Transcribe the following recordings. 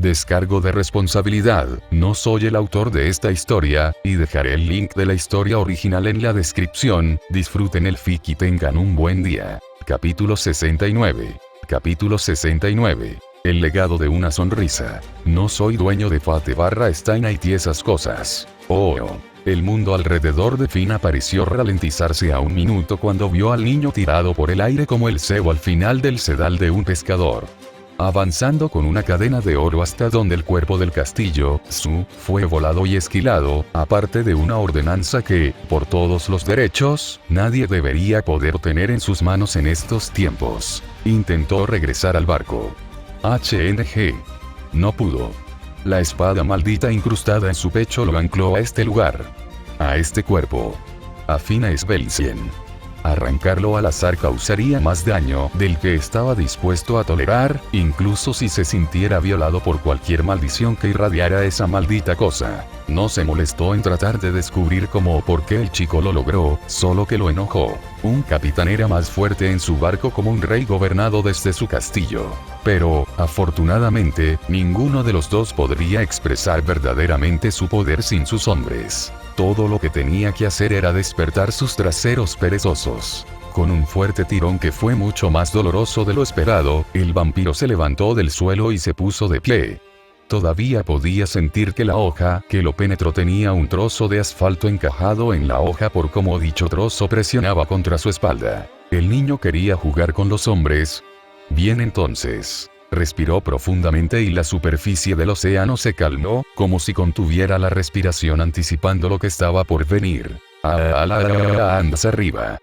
Descargo de responsabilidad, no soy el autor de esta historia, y dejaré el link de la historia original en la descripción. Disfruten el fic y tengan un buen día. Capítulo 69. Capítulo 69. El legado de una sonrisa. No soy dueño de Fate/Stein y esas cosas. Oh. El mundo alrededor de Finn pareció ralentizarse a un minuto cuando vio al niño tirado por el aire como el cebo al final del sedal de un pescador. Avanzando con una cadena de oro hasta donde el cuerpo del castillo, Su, fue volado y esquilado, aparte de una ordenanza que, por todos los derechos, nadie debería poder tener en sus manos en estos tiempos. Intentó regresar al barco. HNG. No pudo. La espada maldita incrustada en su pecho lo ancló a este lugar. A este cuerpo. A Finn Svendsen. Arrancarlo al azar causaría más daño del que estaba dispuesto a tolerar, incluso si se sintiera violado por cualquier maldición que irradiara esa maldita cosa. No se molestó en tratar de descubrir cómo o por qué el chico lo logró, solo que lo enojó. Un capitán era más fuerte en su barco como un rey gobernado desde su castillo. Pero, afortunadamente, ninguno de los dos podría expresar verdaderamente su poder sin sus hombres. Todo lo que tenía que hacer era despertar sus traseros perezosos. Con un fuerte tirón que fue mucho más doloroso de lo esperado, el vampiro se levantó del suelo y se puso de pie. Todavía podía sentir que la hoja que lo penetró tenía un trozo de asfalto encajado en la hoja por cómo dicho trozo presionaba contra su espalda. El niño quería jugar con los hombres. Bien entonces. Respiró profundamente y la superficie del océano se calmó, como si contuviera la respiración anticipando lo que estaba por venir. Andas arriba.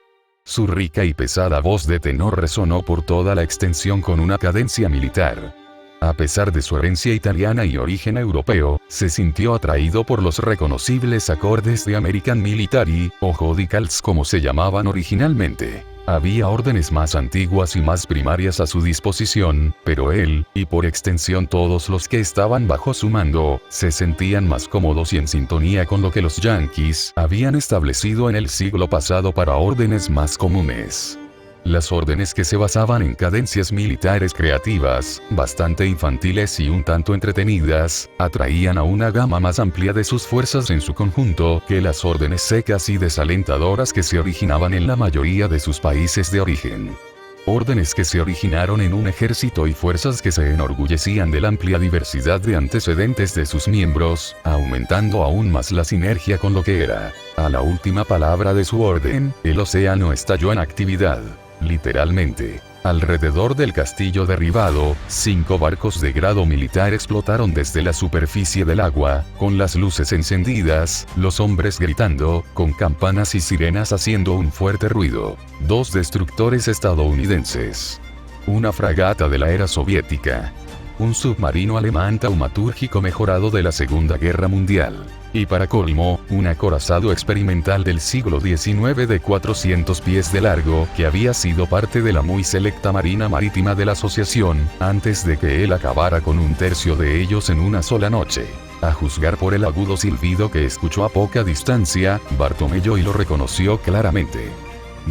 Su rica y pesada voz de tenor resonó por toda la extensión con una cadencia militar. A pesar de su herencia italiana y origen europeo, se sintió atraído por los reconocibles acordes de American Military, o Judicals como se llamaban originalmente. Había órdenes más antiguas y más primarias a su disposición, pero él, y por extensión todos los que estaban bajo su mando, se sentían más cómodos y en sintonía con lo que los yanquis habían establecido en el siglo pasado para órdenes más comunes. Las órdenes que se basaban en cadencias militares creativas, bastante infantiles y un tanto entretenidas, atraían a una gama más amplia de sus fuerzas en su conjunto que las órdenes secas y desalentadoras que se originaban en la mayoría de sus países de origen. Órdenes que se originaron en un ejército y fuerzas que se enorgullecían de la amplia diversidad de antecedentes de sus miembros, aumentando aún más la sinergia con lo que era. A la última palabra de su orden, el océano estalló en actividad. Literalmente. Alrededor del castillo derribado, 5 barcos de grado militar explotaron desde la superficie del agua, con las luces encendidas, los hombres gritando, con campanas y sirenas haciendo un fuerte ruido. 2 destructores estadounidenses. Una fragata de la era soviética. Un submarino alemán taumatúrgico mejorado de la Segunda Guerra Mundial. Y para colmo, un acorazado experimental del siglo XIX de 400 pies de largo que había sido parte de la muy selecta Marina Marítima de la Asociación, antes de que él acabara con un tercio de ellos en una sola noche. A juzgar por el agudo silbido que escuchó a poca distancia, Bartolomeo lo reconoció claramente.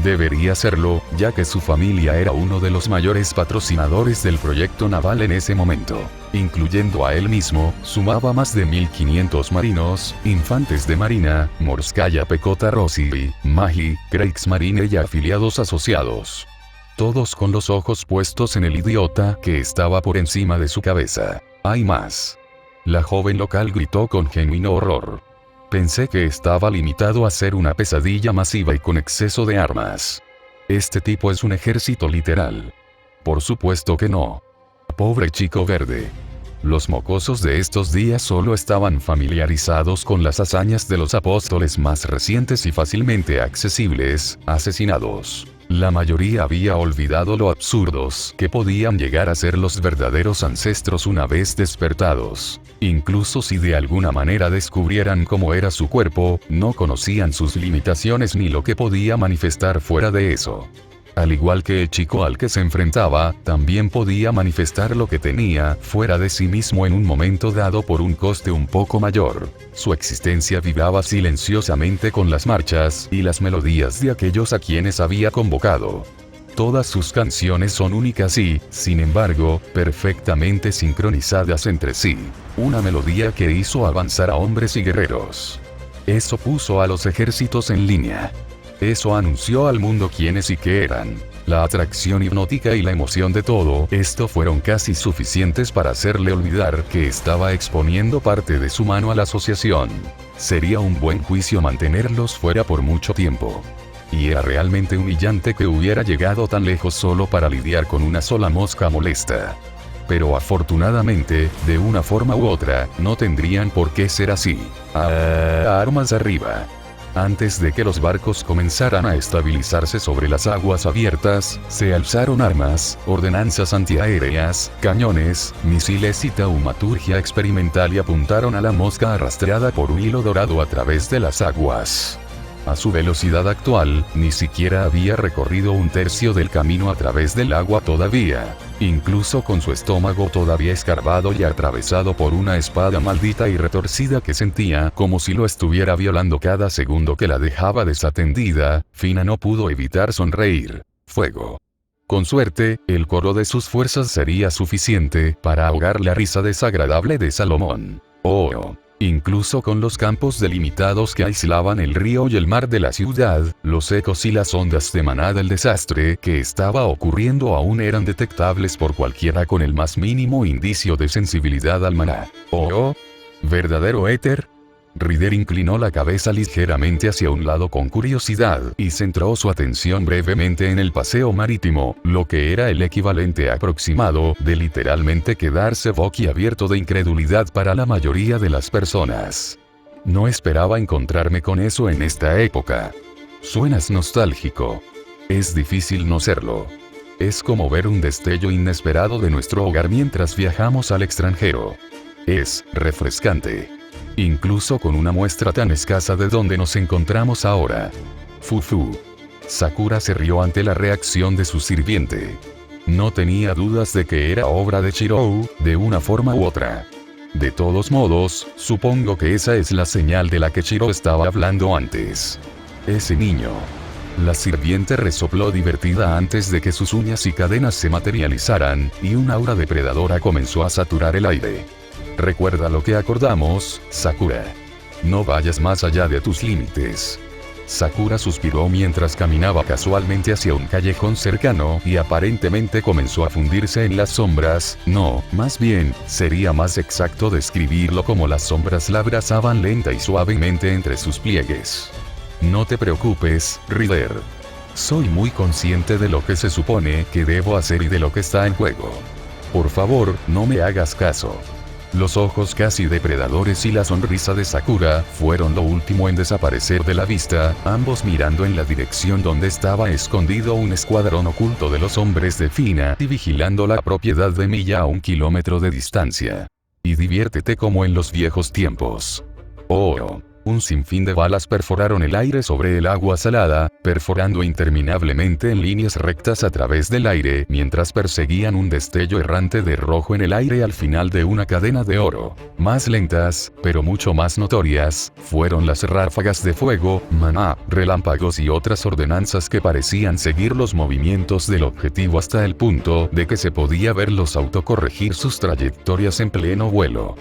Debería serlo, ya que su familia era uno de los mayores patrocinadores del proyecto naval en ese momento. Incluyendo a él mismo, sumaba más de 1500 marinos, infantes de marina, Morskaya Pekota Rossi, Mahi, Kriegsmarine y afiliados asociados. Todos con los ojos puestos en el idiota que estaba por encima de su cabeza. Hay más. La joven local gritó con genuino horror. Pensé que estaba limitado a ser una pesadilla masiva y con exceso de armas. Este tipo es un ejército literal. Por supuesto que no. Pobre chico verde. Los mocosos de estos días solo estaban familiarizados con las hazañas de los apóstoles más recientes y fácilmente accesibles, asesinados. La mayoría había olvidado lo absurdos que podían llegar a ser los verdaderos ancestros una vez despertados. Incluso si de alguna manera descubrieran cómo era su cuerpo, no conocían sus limitaciones ni lo que podía manifestar fuera de eso. Al igual que el chico al que se enfrentaba, también podía manifestar lo que tenía fuera de sí mismo en un momento dado por un coste un poco mayor. Su existencia vibraba silenciosamente con las marchas y las melodías de aquellos a quienes había convocado. Todas sus canciones son únicas y, sin embargo, perfectamente sincronizadas entre sí. Una melodía que hizo avanzar a hombres y guerreros. Eso puso a los ejércitos en línea. Eso anunció al mundo quiénes y qué eran. La atracción hipnótica y la emoción de todo esto fueron casi suficientes para hacerle olvidar que estaba exponiendo parte de su mano a la asociación. Sería un buen juicio mantenerlos fuera por mucho tiempo. Y era realmente humillante que hubiera llegado tan lejos solo para lidiar con una sola mosca molesta. Pero afortunadamente, de una forma u otra, no tendrían por qué ser así. Armas arriba. Antes de que los barcos comenzaran a estabilizarse sobre las aguas abiertas, se alzaron armas, ordenanzas antiaéreas, cañones, misiles y taumaturgia experimental y apuntaron a la mosca arrastrada por un hilo dorado a través de las aguas. A su velocidad actual, ni siquiera había recorrido un tercio del camino a través del agua todavía. Incluso con su estómago todavía escarbado y atravesado por una espada maldita y retorcida que sentía como si lo estuviera violando cada segundo que la dejaba desatendida, Fina no pudo evitar sonreír. Fuego. Con suerte, el coro de sus fuerzas sería suficiente para ahogar la risa desagradable de Salomón. Oh. Incluso con los campos delimitados que aislaban el río y el mar de la ciudad, los ecos y las ondas de maná del desastre que estaba ocurriendo aún eran detectables por cualquiera con el más mínimo indicio de sensibilidad al maná. ¿Oh? ¿Verdadero éter? Ryder inclinó la cabeza ligeramente hacia un lado con curiosidad y centró su atención brevemente en el paseo marítimo, lo que era el equivalente aproximado de literalmente quedarse boquiabierto de incredulidad para la mayoría de las personas. No esperaba encontrarme con eso en esta época. Suenas nostálgico. Es difícil no serlo. Es como ver un destello inesperado de nuestro hogar mientras viajamos al extranjero. Es refrescante. Incluso con una muestra tan escasa de donde nos encontramos ahora. Fufu. Sakura se rió ante la reacción de su sirviente. No tenía dudas de que era obra de Chirou, de una forma u otra. De todos modos, supongo que esa es la señal de la que Chirou estaba hablando antes. Ese niño. La sirviente resopló divertida antes de que sus uñas y cadenas se materializaran, y un aura depredadora comenzó a saturar el aire. Recuerda lo que acordamos, Sakura. No vayas más allá de tus límites. Sakura suspiró mientras caminaba casualmente hacia un callejón cercano y aparentemente comenzó a fundirse en las sombras. No, más bien, sería más exacto describirlo como las sombras la abrazaban lenta y suavemente entre sus pliegues. No te preocupes, Ryder. Soy muy consciente de lo que se supone que debo hacer y de lo que está en juego. Por favor, no me hagas caso. Los ojos casi depredadores y la sonrisa de Sakura fueron lo último en desaparecer de la vista, ambos mirando en la dirección donde estaba escondido un escuadrón oculto de los hombres de Fina y vigilando la propiedad de Milla a 1 kilómetro de distancia. Y diviértete como en los viejos tiempos. Oh. Un sinfín de balas perforaron el aire sobre el agua salada, perforando interminablemente en líneas rectas a través del aire mientras perseguían un destello errante de rojo en el aire al final de una cadena de oro. Más lentas, pero mucho más notorias, fueron las ráfagas de fuego, maná, relámpagos y otras ordenanzas que parecían seguir los movimientos del objetivo hasta el punto de que se podía verlos autocorregir sus trayectorias en pleno vuelo.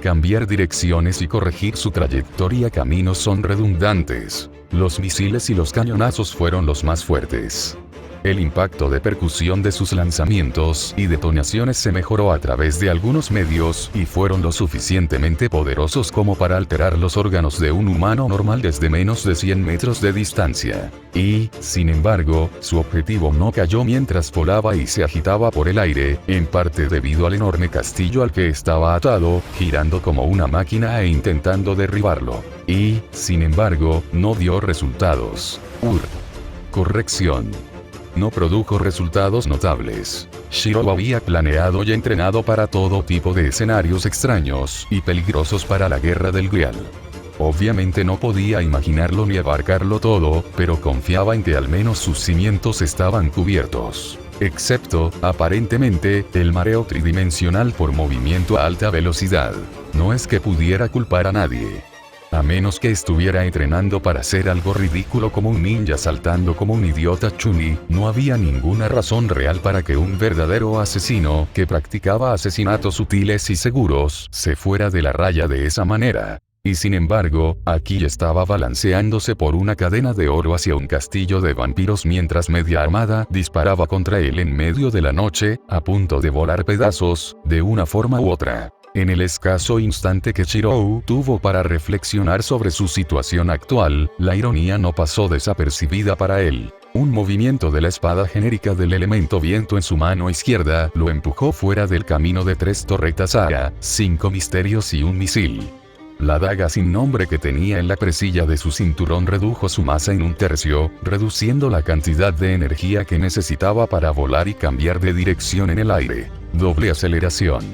Cambiar direcciones y corregir su trayectoria caminos son redundantes. Los misiles y los cañonazos fueron los más fuertes. El impacto de percusión de sus lanzamientos y detonaciones se mejoró a través de algunos medios y fueron lo suficientemente poderosos como para alterar los órganos de un humano normal desde menos de 100 metros de distancia. Y, sin embargo, su objetivo no cayó mientras volaba y se agitaba por el aire, en parte debido al enorme castillo al que estaba atado, girando como una máquina e intentando derribarlo. Y, sin embargo, no dio resultados. Corrección. No produjo resultados notables. Shiro había planeado y entrenado para todo tipo de escenarios extraños y peligrosos para la guerra del Grial. Obviamente no podía imaginarlo ni abarcarlo todo, pero confiaba en que al menos sus cimientos estaban cubiertos. Excepto, aparentemente, el mareo tridimensional por movimiento a alta velocidad. No es que pudiera culpar a nadie. A menos que estuviera entrenando para hacer algo ridículo como un ninja saltando como un idiota Chun-Li, no había ninguna razón real para que un verdadero asesino, que practicaba asesinatos sutiles y seguros, se fuera de la raya de esa manera. Y sin embargo, aquí estaba balanceándose por una cadena de oro hacia un castillo de vampiros mientras media armada disparaba contra él en medio de la noche, a punto de volar pedazos, de una forma u otra. En el escaso instante que Shirou tuvo para reflexionar sobre su situación actual, la ironía no pasó desapercibida para él. Un movimiento de la espada genérica del elemento viento en su mano izquierda lo empujó fuera del camino de 3 torretas Ara, 5 misterios y un misil. La daga sin nombre que tenía en la presilla de su cinturón redujo su masa en 1/3, reduciendo la cantidad de energía que necesitaba para volar y cambiar de dirección en el aire. Doble aceleración.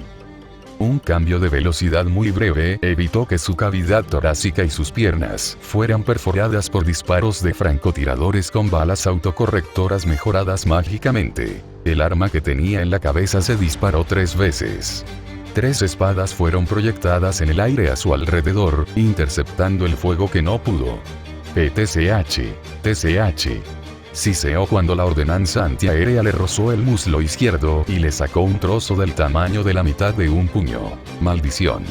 Un cambio de velocidad muy breve evitó que su cavidad torácica y sus piernas fueran perforadas por disparos de francotiradores con balas autocorrectoras mejoradas mágicamente. El arma que tenía en la cabeza se disparó 3 veces. 3 espadas fueron proyectadas en el aire a su alrededor, interceptando el fuego que no pudo. TCH. Siseó cuando la ordenanza antiaérea le rozó el muslo izquierdo y le sacó un trozo del tamaño de la mitad de un puño. Maldición.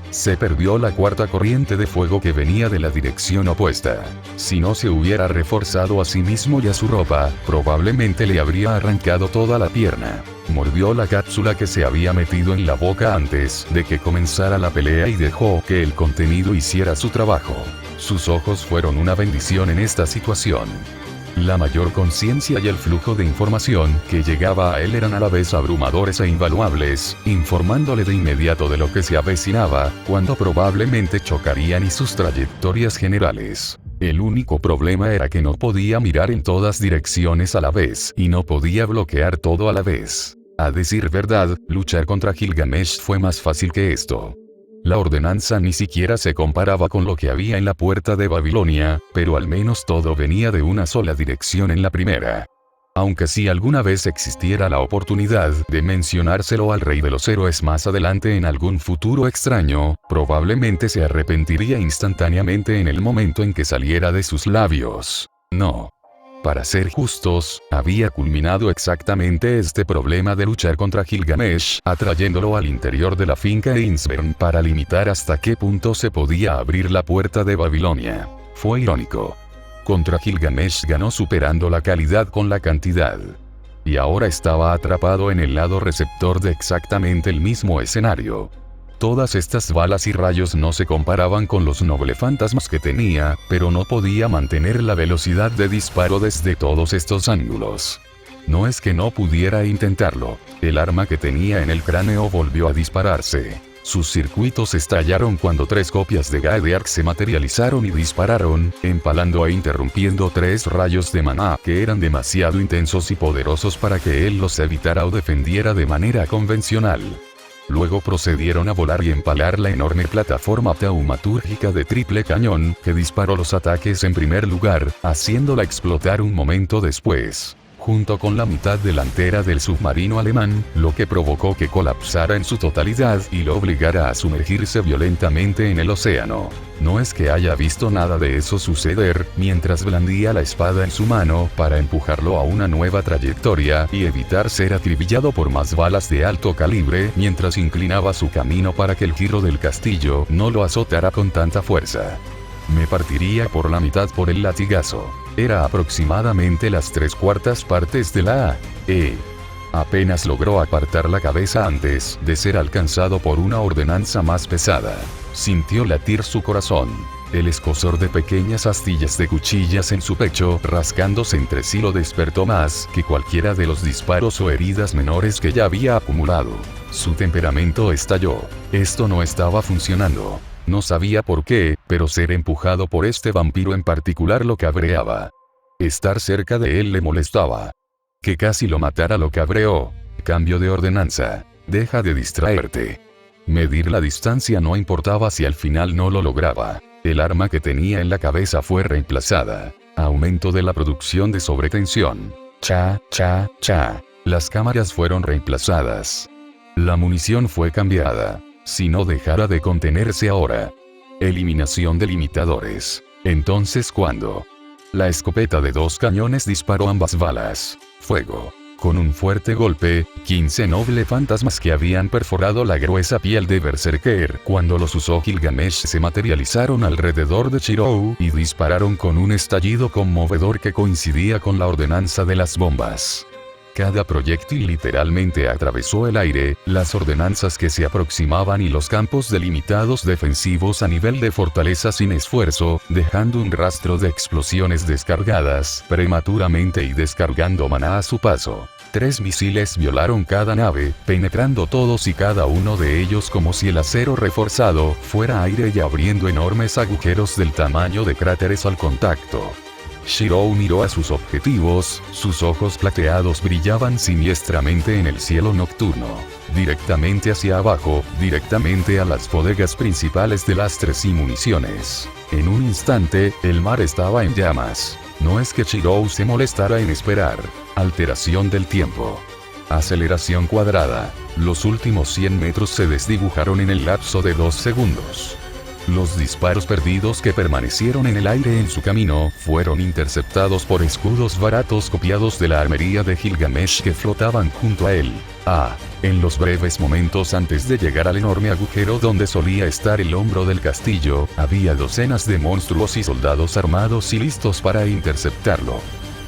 Se perdió la 4ª corriente de fuego que venía de la dirección opuesta. Si no se hubiera reforzado a sí mismo y a su ropa, probablemente le habría arrancado toda la pierna. Mordió la cápsula que se había metido en la boca antes de que comenzara la pelea y dejó que el contenido hiciera su trabajo. Sus ojos fueron una bendición en esta situación. La mayor conciencia y el flujo de información que llegaba a él eran a la vez abrumadores e invaluables, informándole de inmediato de lo que se avecinaba, cuando probablemente chocarían y sus trayectorias generales. El único problema era que no podía mirar en todas direcciones a la vez y no podía bloquear todo a la vez. A decir verdad, luchar contra Gilgamesh fue más fácil que esto. La ordenanza ni siquiera se comparaba con lo que había en la puerta de Babilonia, pero al menos todo venía de una sola dirección en la primera. Aunque si alguna vez existiera la oportunidad de mencionárselo al rey de los héroes más adelante en algún futuro extraño, probablemente se arrepentiría instantáneamente en el momento en que saliera de sus labios. No. Para ser justos, había culminado exactamente este problema de luchar contra Gilgamesh, atrayéndolo al interior de la finca Einsbern para limitar hasta qué punto se podía abrir la puerta de Babilonia. Fue irónico. Contra Gilgamesh ganó superando la calidad con la cantidad. Y ahora estaba atrapado en el lado receptor de exactamente el mismo escenario. Todas estas balas y rayos no se comparaban con los noblefantasmas que tenía, pero no podía mantener la velocidad de disparo desde todos estos ángulos. No es que no pudiera intentarlo, el arma que tenía en el cráneo volvió a dispararse. Sus circuitos estallaron cuando 3 copias de Gaedeark se materializaron y dispararon, empalando e interrumpiendo 3 rayos de maná que eran demasiado intensos y poderosos para que él los evitara o defendiera de manera convencional. Luego procedieron a volar y empalar la enorme plataforma taumatúrgica de triple cañón, que disparó los ataques en primer lugar, haciéndola explotar un momento después, junto con la mitad delantera del submarino alemán, lo que provocó que colapsara en su totalidad y lo obligara a sumergirse violentamente en el océano. No es que haya visto nada de eso suceder, mientras blandía la espada en su mano para empujarlo a una nueva trayectoria y evitar ser acribillado por más balas de alto calibre, mientras inclinaba su camino para que el giro del castillo no lo azotara con tanta fuerza. Me partiría por la mitad por el latigazo. Era aproximadamente las 3/4 partes de la A.E. Apenas logró apartar la cabeza antes de ser alcanzado por una ordenanza más pesada. Sintió latir su corazón. El escozor de pequeñas astillas de cuchillas en su pecho rasgándose entre sí lo despertó más que cualquiera de los disparos o heridas menores que ya había acumulado. Su temperamento estalló. Esto no estaba funcionando. No sabía por qué, pero ser empujado por este vampiro en particular lo cabreaba. Estar cerca de él le molestaba. Que casi lo matara lo cabreó. Cambio de ordenanza. Deja de distraerte. Medir la distancia no importaba si al final no lo lograba. El arma que tenía en la cabeza fue reemplazada. Aumento de la producción de sobretensión. Cha. Las cámaras fueron reemplazadas. La munición fue cambiada. Si no dejara de contenerse ahora. Eliminación de limitadores. Entonces cuando la escopeta de 2 cañones disparó ambas balas. Fuego. Con un fuerte golpe, 15 nobles fantasmas que habían perforado la gruesa piel de Berserker cuando los usó Gilgamesh se materializaron alrededor de Shirou y dispararon con un estallido conmovedor que coincidía con la ordenanza de las bombas. Cada proyectil literalmente atravesó el aire, las ordenanzas que se aproximaban y los campos delimitados defensivos a nivel de fortaleza sin esfuerzo, dejando un rastro de explosiones descargadas prematuramente y descargando maná a su paso. 3 misiles violaron cada nave, penetrando todos y cada uno de ellos como si el acero reforzado fuera aire y abriendo enormes agujeros del tamaño de cráteres al contacto. Shirou miró a sus objetivos, sus ojos plateados brillaban siniestramente en el cielo nocturno. Directamente hacia abajo, directamente a las bodegas principales de lastres y municiones. En un instante, el mar estaba en llamas. No es que Shirou se molestara en esperar. Alteración del tiempo. Aceleración cuadrada. Los últimos 100 metros se desdibujaron en el lapso de 2 segundos. Los disparos perdidos que permanecieron en el aire en su camino fueron interceptados por escudos baratos copiados de la armería de Gilgamesh que flotaban junto a él. En los breves momentos antes de llegar al enorme agujero donde solía estar el hombro del castillo, había docenas de monstruos y soldados armados y listos para interceptarlo.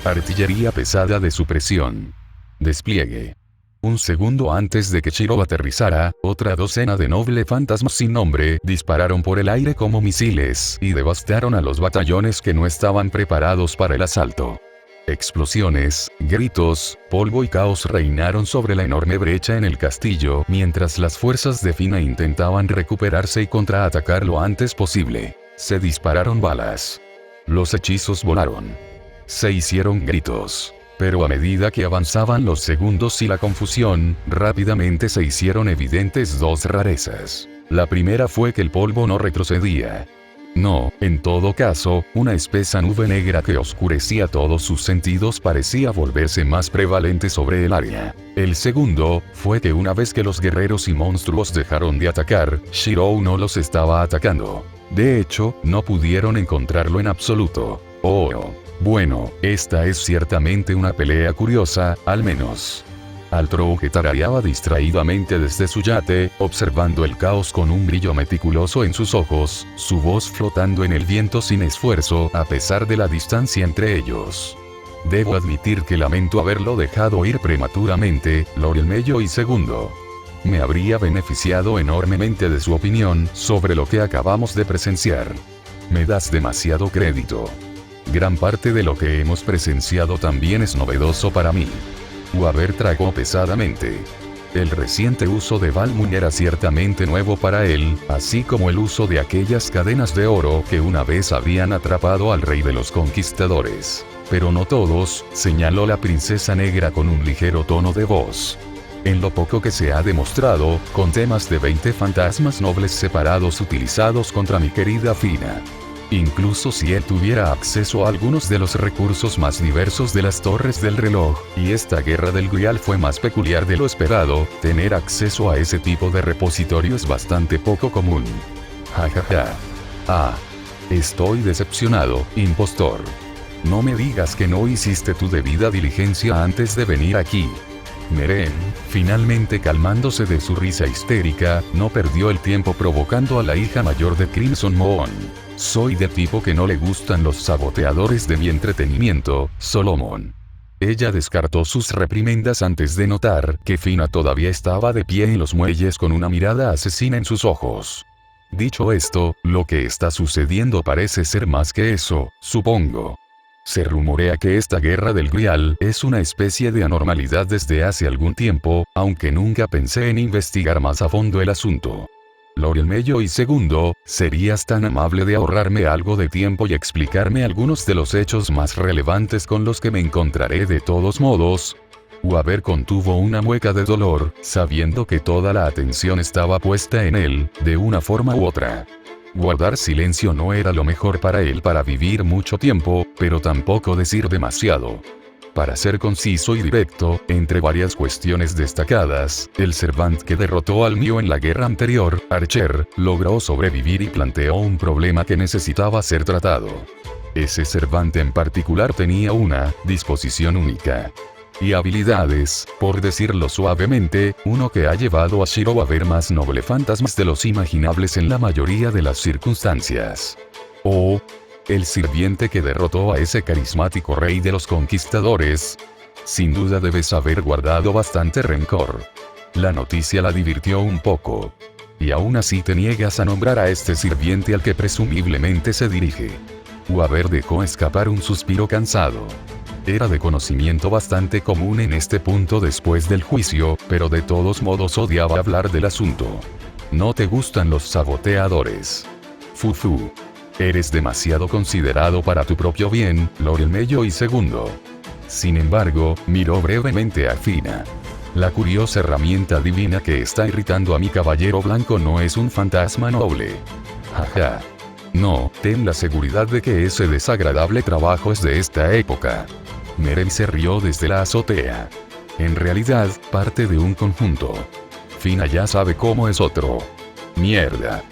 Artillería pesada de supresión. Despliegue. Un segundo antes de que Shirou aterrizara, otra docena de nobles fantasmas sin nombre dispararon por el aire como misiles y devastaron a los batallones que no estaban preparados para el asalto. Explosiones, gritos, polvo y caos reinaron sobre la enorme brecha en el castillo mientras las fuerzas de Fina intentaban recuperarse y contraatacar lo antes posible. Se dispararon balas. Los hechizos volaron. Se hicieron gritos. Pero a medida que avanzaban los segundos y la confusión, rápidamente se hicieron evidentes 2 rarezas. La primera fue que el polvo no retrocedía. No, en todo caso, una espesa nube negra que oscurecía todos sus sentidos parecía volverse más prevalente sobre el área. El segundo, fue que una vez que los guerreros y monstruos dejaron de atacar, Shirou no los estaba atacando. De hecho, no pudieron encontrarlo en absoluto. Bueno, esta es ciertamente una pelea curiosa, al menos. Altrou que tarareaba distraídamente desde su yate, observando el caos con un brillo meticuloso en sus ojos, su voz flotando en el viento sin esfuerzo a pesar de la distancia entre ellos. Debo admitir que lamento haberlo dejado ir prematuramente, Lorelmello y segundo. Me habría beneficiado enormemente de su opinión sobre lo que acabamos de presenciar. Me das demasiado crédito. Gran parte de lo que hemos presenciado también es novedoso para mí. Weaver tragó pesadamente. El reciente uso de Balmun era ciertamente nuevo para él, así como el uso de aquellas cadenas de oro que una vez habían atrapado al rey de los conquistadores. Pero no todos, señaló la princesa negra con un ligero tono de voz. En lo poco que se ha demostrado, conté más de 20 fantasmas nobles separados utilizados contra mi querida Fina. Incluso si él tuviera acceso a algunos de los recursos más diversos de las torres del reloj, y esta guerra del Grial fue más peculiar de lo esperado, tener acceso a ese tipo de repositorio es bastante poco común. Estoy decepcionado, impostor. No me digas que no hiciste tu debida diligencia antes de venir aquí. Meren, finalmente calmándose de su risa histérica, no perdió el tiempo provocando a la hija mayor de Crimson Moon. Soy de tipo que no le gustan los saboteadores de mi entretenimiento, Solomon. Ella descartó sus reprimendas antes de notar que Fina todavía estaba de pie en los muelles con una mirada asesina en sus ojos. Dicho esto, lo que está sucediendo parece ser más que eso, supongo. Se rumorea que esta guerra del Grial es una especie de anormalidad desde hace algún tiempo, aunque nunca pensé en investigar más a fondo el asunto. Lorelmello y segundo, ¿serías tan amable de ahorrarme algo de tiempo y explicarme algunos de los hechos más relevantes con los que me encontraré de todos modos? Weaver contuvo una mueca de dolor, sabiendo que toda la atención estaba puesta en él, de una forma u otra. Guardar silencio no era lo mejor para él para vivir mucho tiempo, pero tampoco decir demasiado. Para ser conciso y directo, entre varias cuestiones destacadas, el Servant que derrotó al Mio en la guerra anterior, Archer, logró sobrevivir y planteó un problema que necesitaba ser tratado. Ese Servant en particular tenía una disposición única. Y habilidades, por decirlo suavemente, uno que ha llevado a Shiro a ver más noble fantasmas de los imaginables en la mayoría de las circunstancias. Oh, el sirviente que derrotó a ese carismático rey de los conquistadores. Sin duda debes haber guardado bastante rencor. La noticia la divirtió un poco. Y aún así te niegas a nombrar a este sirviente al que presumiblemente se dirige. Waver dejó escapar un suspiro cansado. Era de conocimiento bastante común en este punto después del juicio, pero de todos modos odiaba hablar del asunto. No te gustan los saboteadores. Fufu. Eres demasiado considerado para tu propio bien, Lorel Mello y segundo. Sin embargo, miró brevemente a Fina. La curiosa herramienta divina que está irritando a mi caballero blanco no es un fantasma noble. Jaja. No, ten la seguridad de que ese desagradable trabajo es de esta época. Meren se rió desde la azotea. En realidad, parte de un conjunto. Fina ya sabe cómo es otro. Mierda.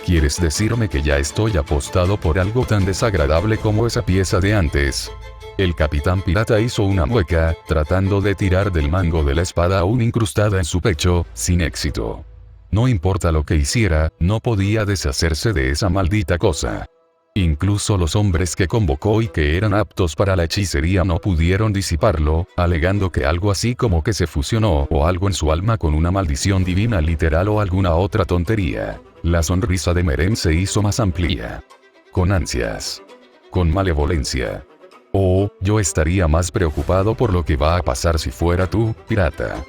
¿Quieres decirme que ya estoy apostado por algo tan desagradable como esa pieza de antes? El capitán pirata hizo una mueca, tratando de tirar del mango de la espada aún incrustada en su pecho, sin éxito. No importa lo que hiciera, no podía deshacerse de esa maldita cosa. Incluso los hombres que convocó y que eran aptos para la hechicería no pudieron disiparlo, alegando que algo así como que se fusionó o algo en su alma con una maldición divina literal o alguna otra tontería. La sonrisa de Meren se hizo más amplia. Con ansias. Con malevolencia. Oh, yo estaría más preocupado por lo que va a pasar si fuera tú, pirata.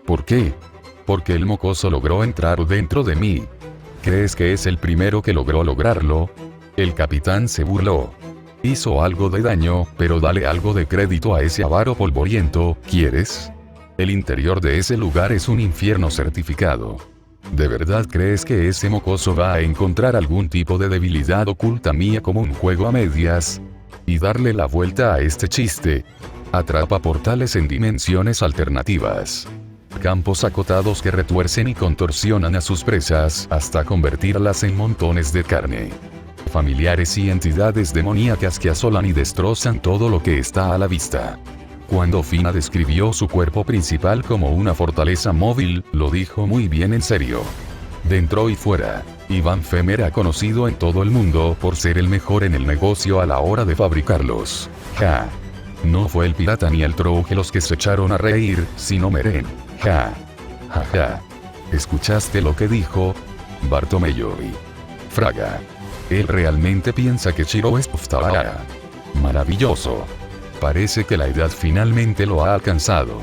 ¿Por qué? Porque el mocoso logró entrar dentro de mí. ¿Crees que es el primero que logró lograrlo? El capitán se burló. Hizo algo de daño, pero dale algo de crédito a ese avaro polvoriento, ¿quieres? El interior de ese lugar es un infierno certificado. ¿De verdad crees que ese mocoso va a encontrar algún tipo de debilidad oculta mía como un juego a medias? Y darle la vuelta a este chiste. Atrapa portales en dimensiones alternativas. Campos acotados que retuercen y contorsionan a sus presas hasta convertirlas en montones de carne. Familiares y entidades demoníacas que asolan y destrozan todo lo que está a la vista. Cuando Fina describió su cuerpo principal como una fortaleza móvil, lo dijo muy bien en serio. Dentro y fuera, Iván Fem era conocido en todo el mundo por ser el mejor en el negocio a la hora de fabricarlos. Ja. No fue el pirata ni el Trouge los que se echaron a reír, sino Meren. Ja. Ja ja. ¿Escuchaste lo que dijo? Bartomeu. Fraga. Él realmente piensa que Shiro es Puftara. Maravilloso. Parece que la edad finalmente lo ha alcanzado.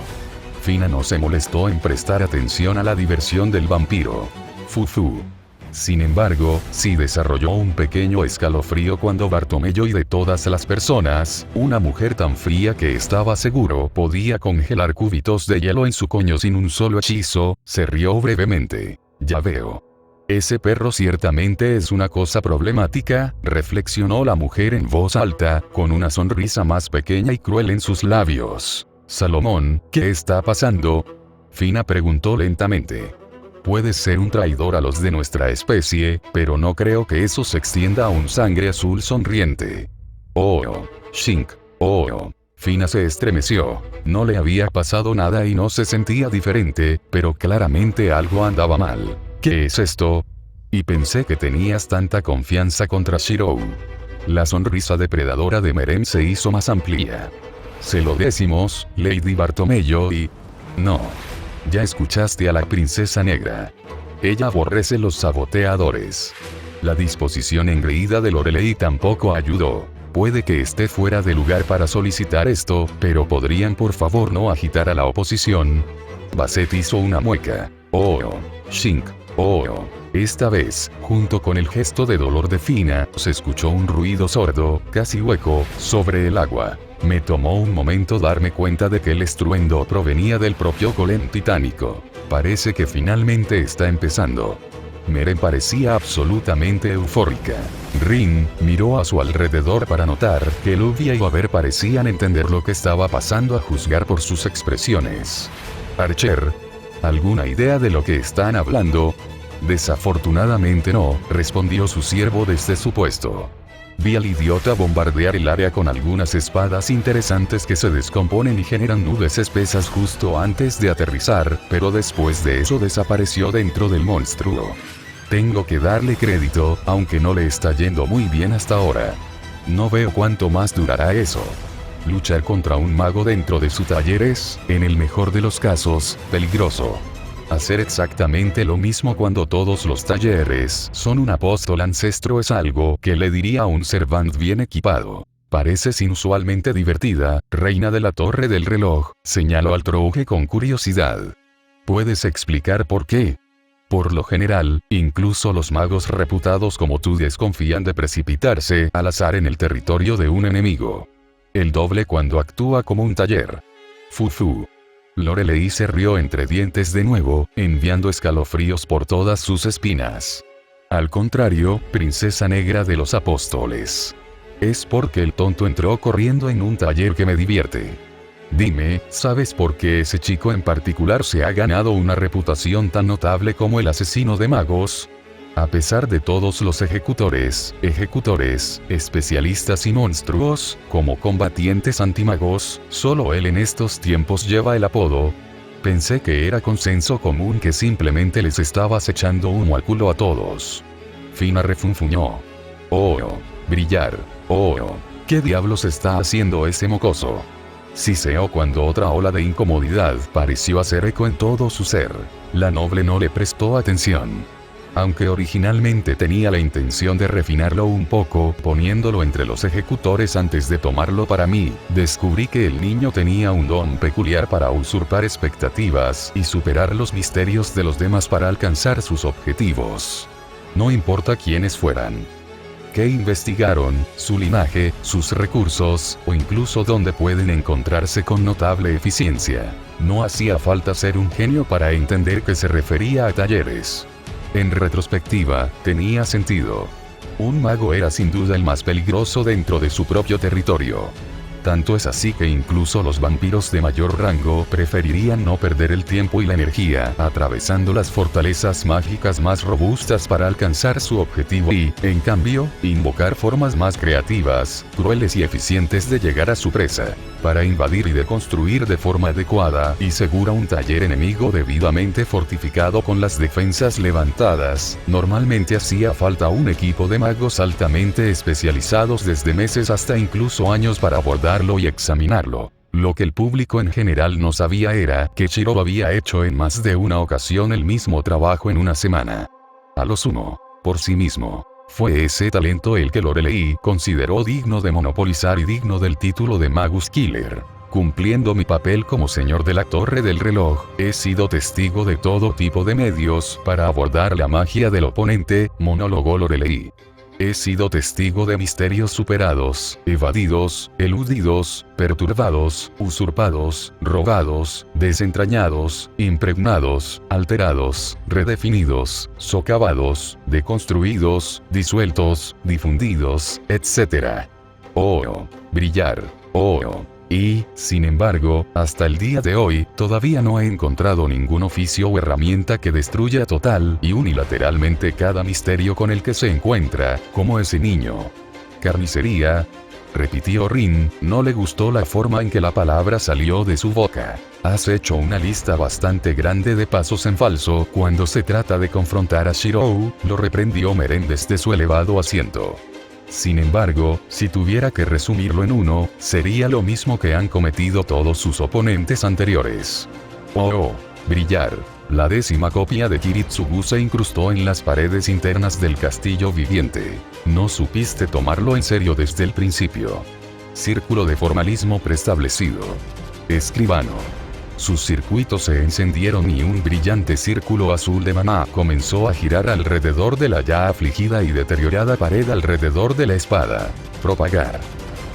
Fina no se molestó en prestar atención a la diversión del vampiro. Fufu. Sin embargo, sí desarrolló un pequeño escalofrío cuando Bartomeu y de todas las personas, una mujer tan fría que estaba seguro podía congelar cúbitos de hielo en su coño sin un solo hechizo, se rió brevemente. Ya veo. Ese perro ciertamente es una cosa problemática, reflexionó la mujer en voz alta, con una sonrisa más pequeña y cruel en sus labios. Salomón, ¿qué está pasando? Fina preguntó lentamente. Puedes ser un traidor a los de nuestra especie, pero no creo que eso se extienda a un sangre azul sonriente. Oh, Shink, oh. Fina se estremeció. No le había pasado nada y no se sentía diferente, pero claramente algo andaba mal. ¿Qué es esto? Y pensé que tenías tanta confianza contra Shiro. La sonrisa depredadora de Meren se hizo más amplia. Se lo decimos, Lady Bartomeu y... No. Ya escuchaste a la princesa negra. Ella aborrece los saboteadores. La disposición engreída de Lorelei tampoco ayudó. Puede que esté fuera de lugar para solicitar esto, pero ¿podrían por favor no agitar a la oposición? Basset hizo una mueca. Oh, Shink. Oh. Esta vez, junto con el gesto de dolor de Fina, se escuchó un ruido sordo, casi hueco, sobre el agua. Me tomó un momento darme cuenta de que el estruendo provenía del propio golem titánico. Parece que finalmente está empezando. Meren parecía absolutamente eufórica. Rin miró a su alrededor para notar que Luvia y Waver parecían entender lo que estaba pasando a juzgar por sus expresiones. Archer, ¿alguna idea de lo que están hablando? Desafortunadamente no, respondió su siervo desde su puesto. Vi al idiota bombardear el área con algunas espadas interesantes que se descomponen y generan nubes espesas justo antes de aterrizar, pero después de eso desapareció dentro del monstruo. Tengo que darle crédito, aunque no le está yendo muy bien hasta ahora. No veo cuánto más durará eso. Luchar contra un mago dentro de su taller es, en el mejor de los casos, peligroso. Hacer exactamente lo mismo cuando todos los talleres son un apóstol ancestro es algo que le diría a un servant bien equipado. Pareces inusualmente divertida, reina de la torre del reloj, señaló al Trouge con curiosidad. ¿Puedes explicar por qué? Por lo general, incluso los magos reputados como tú desconfían de precipitarse al azar en el territorio de un enemigo. El doble cuando actúa como un taller. Fufu. Lorelei se rió entre dientes de nuevo, enviando escalofríos por todas sus espinas. Al contrario, princesa negra de los apóstoles. Es porque el tonto entró corriendo en un taller que me divierte. Dime, ¿sabes por qué ese chico en particular se ha ganado una reputación tan notable como el asesino de magos? A pesar de todos los ejecutores, especialistas y monstruos, como combatientes antimagos, solo él en estos tiempos lleva el apodo. Pensé que era consenso común que simplemente les estabas echando humo al culo a todos. Fina refunfuñó. Oh, brillar. Oh, ¿qué diablos está haciendo ese mocoso? Siseó cuando otra ola de incomodidad pareció hacer eco en todo su ser. La noble no le prestó atención. Aunque originalmente tenía la intención de refinarlo un poco, poniéndolo entre los ejecutores antes de tomarlo para mí, descubrí que el niño tenía un don peculiar para usurpar expectativas y superar los misterios de los demás para alcanzar sus objetivos. No importa quiénes fueran. ¿Qué investigaron? Su linaje, sus recursos, o incluso dónde pueden encontrarse con notable eficiencia. No hacía falta ser un genio para entender que se refería a talleres. En retrospectiva, tenía sentido. Un mago era sin duda el más peligroso dentro de su propio territorio. Tanto es así que incluso los vampiros de mayor rango preferirían no perder el tiempo y la energía atravesando las fortalezas mágicas más robustas para alcanzar su objetivo y, en cambio, invocar formas más creativas, crueles y eficientes de llegar a su presa, para invadir y deconstruir de forma adecuada y segura un taller enemigo debidamente fortificado con las defensas levantadas. Normalmente hacía falta un equipo de magos altamente especializados desde meses hasta incluso años para abordarlo y examinarlo. Lo que el público en general no sabía era que Shiro había hecho en más de una ocasión el mismo trabajo en una semana. A lo sumo, por sí mismo. Fue ese talento el que Lorelei consideró digno de monopolizar y digno del título de Magus Killer. Cumpliendo mi papel como señor de la Torre del Reloj, he sido testigo de todo tipo de medios para abordar la magia del oponente, monólogó Lorelei. He sido testigo de misterios superados, evadidos, eludidos, perturbados, usurpados, robados, desentrañados, impregnados, alterados, redefinidos, socavados, deconstruidos, disueltos, difundidos, etc. Oh, brillar. Oh. Y, sin embargo, hasta el día de hoy, todavía no he encontrado ningún oficio o herramienta que destruya total y unilateralmente cada misterio con el que se encuentra, como ese niño. Carnicería, repitió Rin, no le gustó la forma en que la palabra salió de su boca. Has hecho una lista bastante grande de pasos en falso cuando se trata de confrontar a Shirou, lo reprendió Meren desde su elevado asiento. Sin embargo, si tuviera que resumirlo en uno, sería lo mismo que han cometido todos sus oponentes anteriores. Oh, brillar. La 10ª copia de Kiritsugu se incrustó en las paredes internas del castillo viviente. No supiste tomarlo en serio desde el principio. Círculo de formalismo preestablecido. Escribano. Sus circuitos se encendieron y un brillante círculo azul de maná comenzó a girar alrededor de la ya afligida y deteriorada pared alrededor de la espada. Propagar.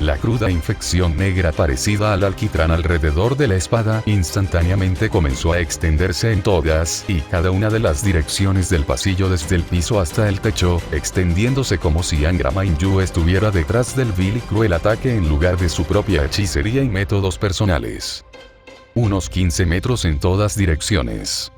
La cruda infección negra parecida al alquitrán alrededor de la espada instantáneamente comenzó a extenderse en todas y cada una de las direcciones del pasillo, desde el piso hasta el techo, extendiéndose como si Angra Mainyu estuviera detrás del vil y cruel ataque en lugar de su propia hechicería y métodos personales. Unos 15 metros en todas direcciones.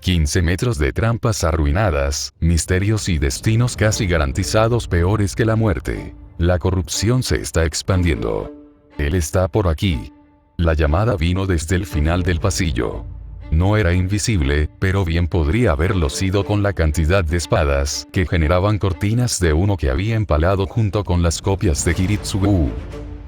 15 metros de trampas arruinadas, misterios y destinos casi garantizados peores que la muerte. La corrupción se está expandiendo. Él está por aquí. La llamada vino desde el final del pasillo. No era invisible, pero bien podría haberlo sido con la cantidad de espadas que generaban cortinas de humo que había empalado junto con las copias de Kiritsugu.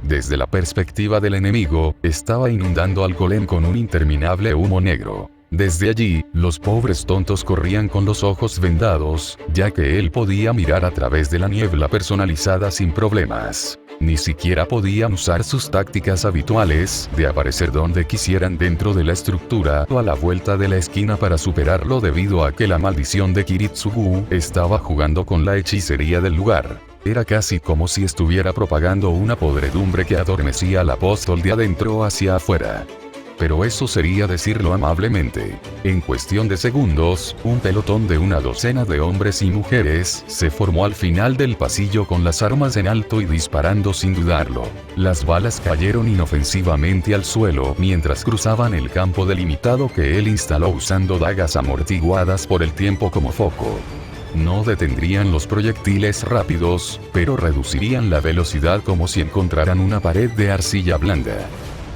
Desde la perspectiva del enemigo, estaba inundando al golem con un interminable humo negro. Desde allí, los pobres tontos corrían con los ojos vendados, ya que él podía mirar a través de la niebla personalizada sin problemas. Ni siquiera podían usar sus tácticas habituales, de aparecer donde quisieran dentro de la estructura o a la vuelta de la esquina para superarlo, debido a que la maldición de Kiritsugu estaba jugando con la hechicería del lugar. Era casi como si estuviera propagando una podredumbre que adormecía al apóstol de adentro hacia afuera. Pero eso sería decirlo amablemente. En cuestión de segundos, un pelotón de una docena de hombres y mujeres se formó al final del pasillo con las armas en alto y disparando sin dudarlo. Las balas cayeron inofensivamente al suelo mientras cruzaban el campo delimitado que él instaló usando dagas amortiguadas por el tiempo como foco. No detendrían los proyectiles rápidos, pero reducirían la velocidad como si encontraran una pared de arcilla blanda.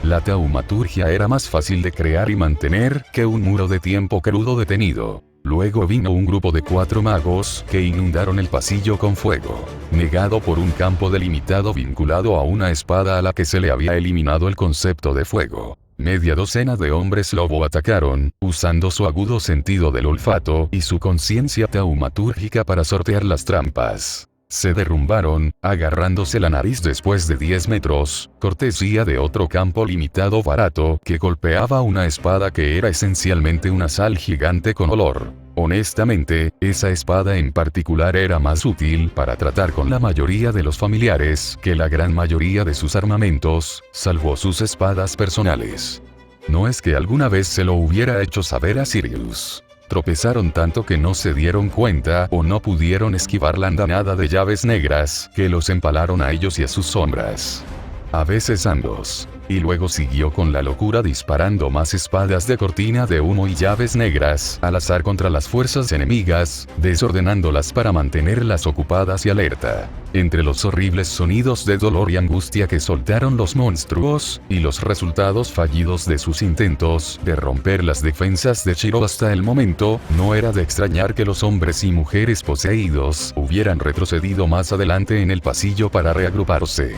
La taumaturgia era más fácil de crear y mantener que un muro de tiempo crudo detenido. Luego vino un grupo de 4 magos que inundaron el pasillo con fuego, negado por un campo delimitado vinculado a una espada a la que se le había eliminado el concepto de fuego. Media docena de hombres lobo atacaron, usando su agudo sentido del olfato y su conciencia taumatúrgica para sortear las trampas. Se derrumbaron, agarrándose la nariz después de 10 metros, cortesía de otro campo limitado barato que golpeaba una espada que era esencialmente una sal gigante con olor. Honestamente, esa espada en particular era más útil para tratar con la mayoría de los familiares que la gran mayoría de sus armamentos, salvo sus espadas personales. No es que alguna vez se lo hubiera hecho saber a Sirius. Tropezaron tanto que no se dieron cuenta o no pudieron esquivar la andanada de llaves negras que los empalaron a ellos y a sus sombras. A veces ambos. Y luego siguió con la locura disparando más espadas de cortina de humo y llaves negras al azar contra las fuerzas enemigas, desordenándolas para mantenerlas ocupadas y alerta. Entre los horribles sonidos de dolor y angustia que soltaron los monstruos, y los resultados fallidos de sus intentos de romper las defensas de Shiro hasta el momento, no era de extrañar que los hombres y mujeres poseídos hubieran retrocedido más adelante en el pasillo para reagruparse.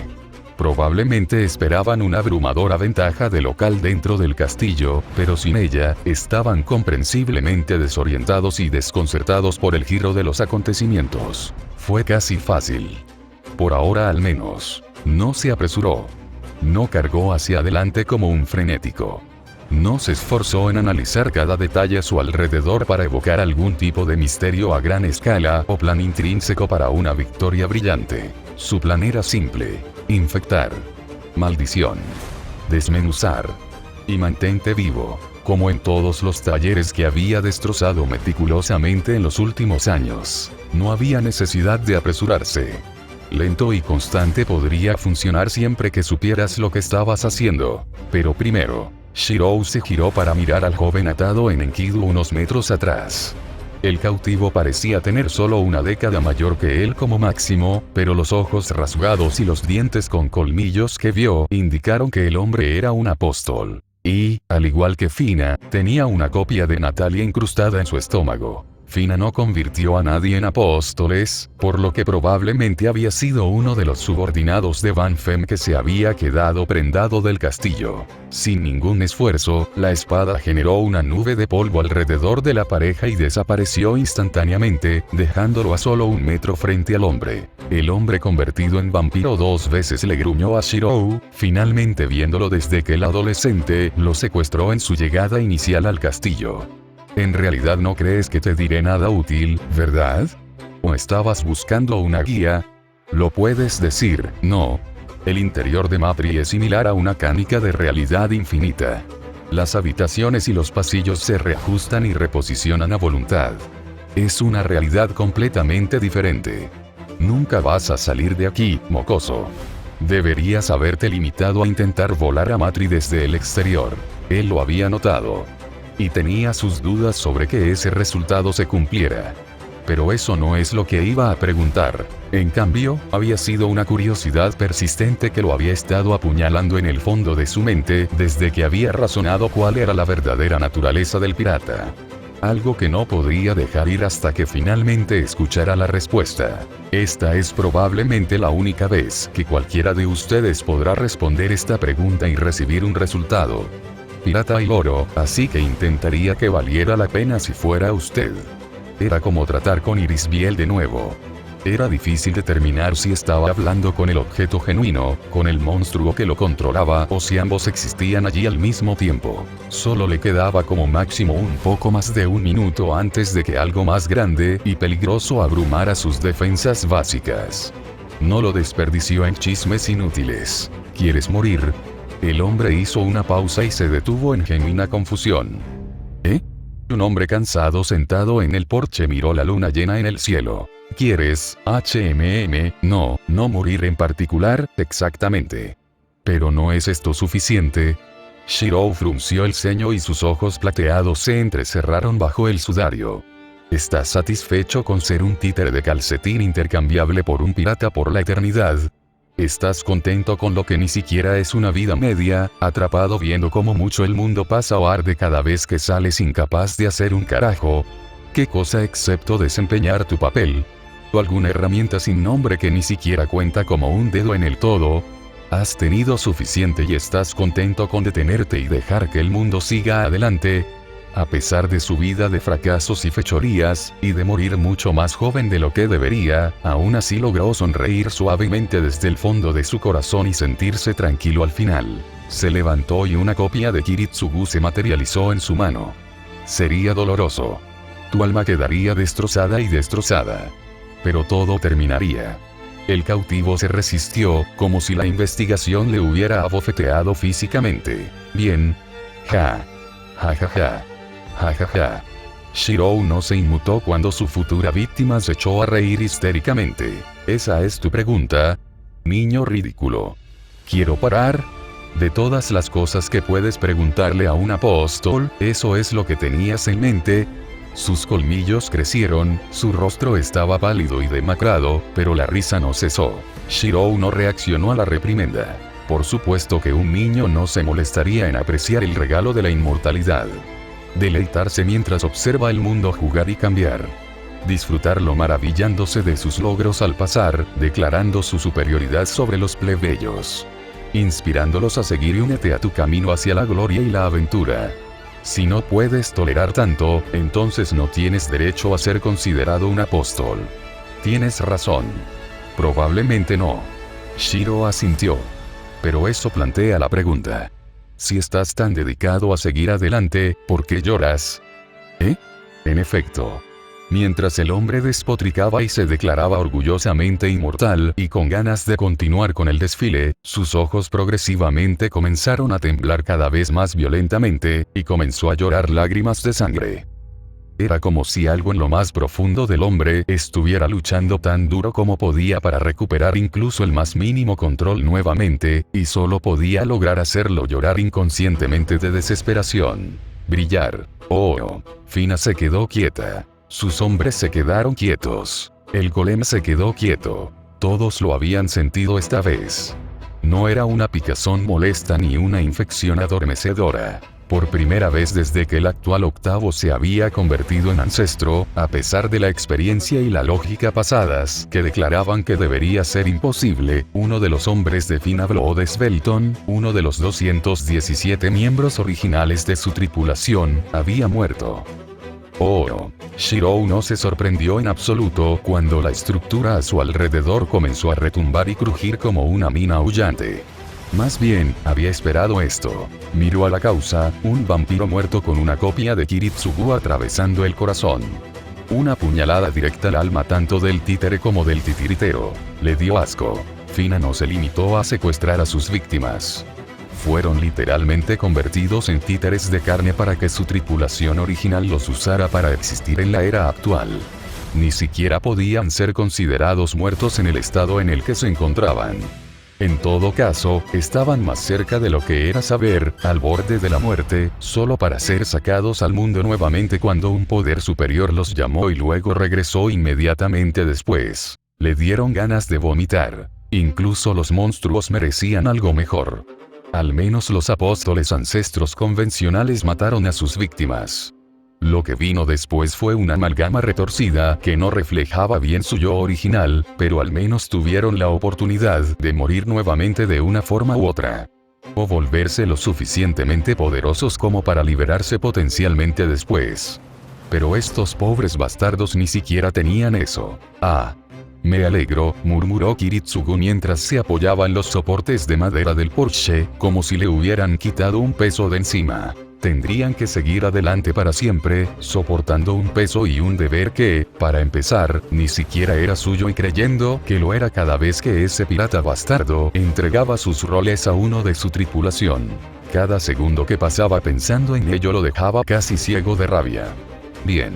Probablemente esperaban una abrumadora ventaja de local dentro del castillo, pero sin ella, estaban comprensiblemente desorientados y desconcertados por el giro de los acontecimientos. Fue casi fácil. Por ahora al menos. No se apresuró. No cargó hacia adelante como un frenético. No se esforzó en analizar cada detalle a su alrededor para evocar algún tipo de misterio a gran escala o plan intrínseco para una victoria brillante. Su plan era simple: infectar, maldición, desmenuzar y mantente vivo, como en todos los talleres que había destrozado meticulosamente en los últimos años. No había necesidad de apresurarse. Lento y constante podría funcionar siempre que supieras lo que estabas haciendo. Pero primero, Shirou se giró para mirar al joven atado en Enkidu unos metros atrás. El cautivo parecía tener solo una década mayor que él como máximo, pero los ojos rasgados y los dientes con colmillos que vio indicaron que el hombre era un apóstol. Y, al igual que Fina, tenía una copia de Natalia incrustada en su estómago. Fina no convirtió a nadie en apóstoles, por lo que probablemente había sido uno de los subordinados de Van Fem que se había quedado prendado del castillo. Sin ningún esfuerzo, la espada generó una nube de polvo alrededor de la pareja y desapareció instantáneamente, dejándolo a solo 1 metro frente al hombre. El hombre convertido en vampiro 2 veces le gruñó a Shirou, finalmente viéndolo desde que el adolescente lo secuestró en su llegada inicial al castillo. En realidad no crees que te diré nada útil, ¿verdad? ¿O estabas buscando una guía? Lo puedes decir, no. El interior de Matri es similar a una canica de realidad infinita. Las habitaciones y los pasillos se reajustan y reposicionan a voluntad. Es una realidad completamente diferente. Nunca vas a salir de aquí, mocoso. Deberías haberte limitado a intentar volar a Matri desde el exterior. Él lo había notado. Y tenía sus dudas sobre que ese resultado se cumpliera. Pero eso no es lo que iba a preguntar. En cambio, había sido una curiosidad persistente que lo había estado apuñalando en el fondo de su mente desde que había razonado cuál era la verdadera naturaleza del pirata. Algo que no podría dejar ir hasta que finalmente escuchara la respuesta. Esta es probablemente la única vez que cualquiera de ustedes podrá responder esta pregunta y recibir un resultado. Pirata y oro, así que intentaría que valiera la pena si fuera usted. Era como tratar con Irisbiel de nuevo. Era difícil determinar si estaba hablando con el objeto genuino, con el monstruo que lo controlaba o si ambos existían allí al mismo tiempo. Solo le quedaba como máximo un poco más de un minuto antes de que algo más grande y peligroso abrumara sus defensas básicas. No lo desperdició en chismes inútiles. ¿Quieres morir? El hombre hizo una pausa y se detuvo en genuina confusión. ¿Eh? Un hombre cansado sentado en el porche miró la luna llena en el cielo. ¿Quieres, no morir en particular, exactamente? ¿Pero no es esto suficiente? Shirou frunció el ceño y sus ojos plateados se entrecerraron bajo el sudario. ¿Estás satisfecho con ser un títere de calcetín intercambiable por un pirata por la eternidad? ¿Estás contento con lo que ni siquiera es una vida media, atrapado viendo cómo mucho el mundo pasa o arde cada vez que sales incapaz de hacer un carajo? ¿Qué cosa excepto desempeñar tu papel? ¿O alguna herramienta sin nombre que ni siquiera cuenta como un dedo en el todo? ¿Has tenido suficiente y estás contento con detenerte y dejar que el mundo siga adelante? A pesar de su vida de fracasos y fechorías, y de morir mucho más joven de lo que debería, aún así logró sonreír suavemente desde el fondo de su corazón y sentirse tranquilo al final. Se levantó y una copia de Kiritsugu se materializó en su mano. Sería doloroso. Tu alma quedaría destrozada y destrozada. Pero todo terminaría. El cautivo se resistió, como si la investigación le hubiera abofeteado físicamente. Bien. Ja. Ja ja ja. Ja ja ja. Shirou no se inmutó cuando su futura víctima se echó a reír histéricamente. ¿Esa es tu pregunta? Niño ridículo. ¿Quiero parar? De todas las cosas que puedes preguntarle a un apóstol, ¿eso es lo que tenías en mente? Sus colmillos crecieron, su rostro estaba pálido y demacrado, pero la risa no cesó. Shirou no reaccionó a la reprimenda. Por supuesto que un niño no se molestaría en apreciar el regalo de la inmortalidad. Deleitarse mientras observa el mundo jugar y cambiar. Disfrutarlo maravillándose de sus logros al pasar, declarando su superioridad sobre los plebeyos. Inspirándolos a seguir y únete a tu camino hacia la gloria y la aventura. Si no puedes tolerar tanto, entonces no tienes derecho a ser considerado un apóstol. Tienes razón. Probablemente no. Shiro asintió. Pero eso plantea la pregunta. Si estás tan dedicado a seguir adelante, ¿por qué lloras? ¿Eh? En efecto. Mientras el hombre despotricaba y se declaraba orgullosamente inmortal y con ganas de continuar con el desfile, sus ojos progresivamente comenzaron a temblar cada vez más violentamente, y comenzó a llorar lágrimas de sangre. Era como si algo en lo más profundo del hombre estuviera luchando tan duro como podía para recuperar incluso el más mínimo control nuevamente, y solo podía lograr hacerlo llorar inconscientemente de desesperación. Brillar. Oh. Fina se quedó quieta. Sus hombres se quedaron quietos. El golem se quedó quieto. Todos lo habían sentido esta vez. No era una picazón molesta ni una infección adormecedora. Por primera vez desde que el actual octavo se había convertido en ancestro, a pesar de la experiencia y la lógica pasadas que declaraban que debería ser imposible, uno de los hombres de Fina habló de Svelton, uno de los 217 miembros originales de su tripulación, había muerto. Oh. Shirou no se sorprendió en absoluto cuando la estructura a su alrededor comenzó a retumbar y crujir como una mina aullante. Más bien, había esperado esto. Miró a la causa, un vampiro muerto con una copia de Kiritsugu atravesando el corazón. Una puñalada directa al alma tanto del títere como del titiritero. Le dio asco. Fina no se limitó a secuestrar a sus víctimas. Fueron literalmente convertidos en títeres de carne para que su tripulación original los usara para existir en la era actual. Ni siquiera podían ser considerados muertos en el estado en el que se encontraban. En todo caso, estaban más cerca de lo que era saber, al borde de la muerte, solo para ser sacados al mundo nuevamente cuando un poder superior los llamó y luego regresó inmediatamente después. Le dieron ganas de vomitar. Incluso los monstruos merecían algo mejor. Al menos los apóstoles ancestros convencionales mataron a sus víctimas. Lo que vino después fue una amalgama retorcida que no reflejaba bien su yo original, pero al menos tuvieron la oportunidad de morir nuevamente de una forma u otra. O volverse lo suficientemente poderosos como para liberarse potencialmente después. Pero estos pobres bastardos ni siquiera tenían eso. Me alegro, murmuró Kiritsugu mientras se apoyaba en los soportes de madera del Porsche, como si le hubieran quitado un peso de encima. Tendrían que seguir adelante para siempre, soportando un peso y un deber que, para empezar, ni siquiera era suyo y creyendo que lo era cada vez que ese pirata bastardo entregaba sus roles a uno de su tripulación. Cada segundo que pasaba pensando en ello lo dejaba casi ciego de rabia. Bien.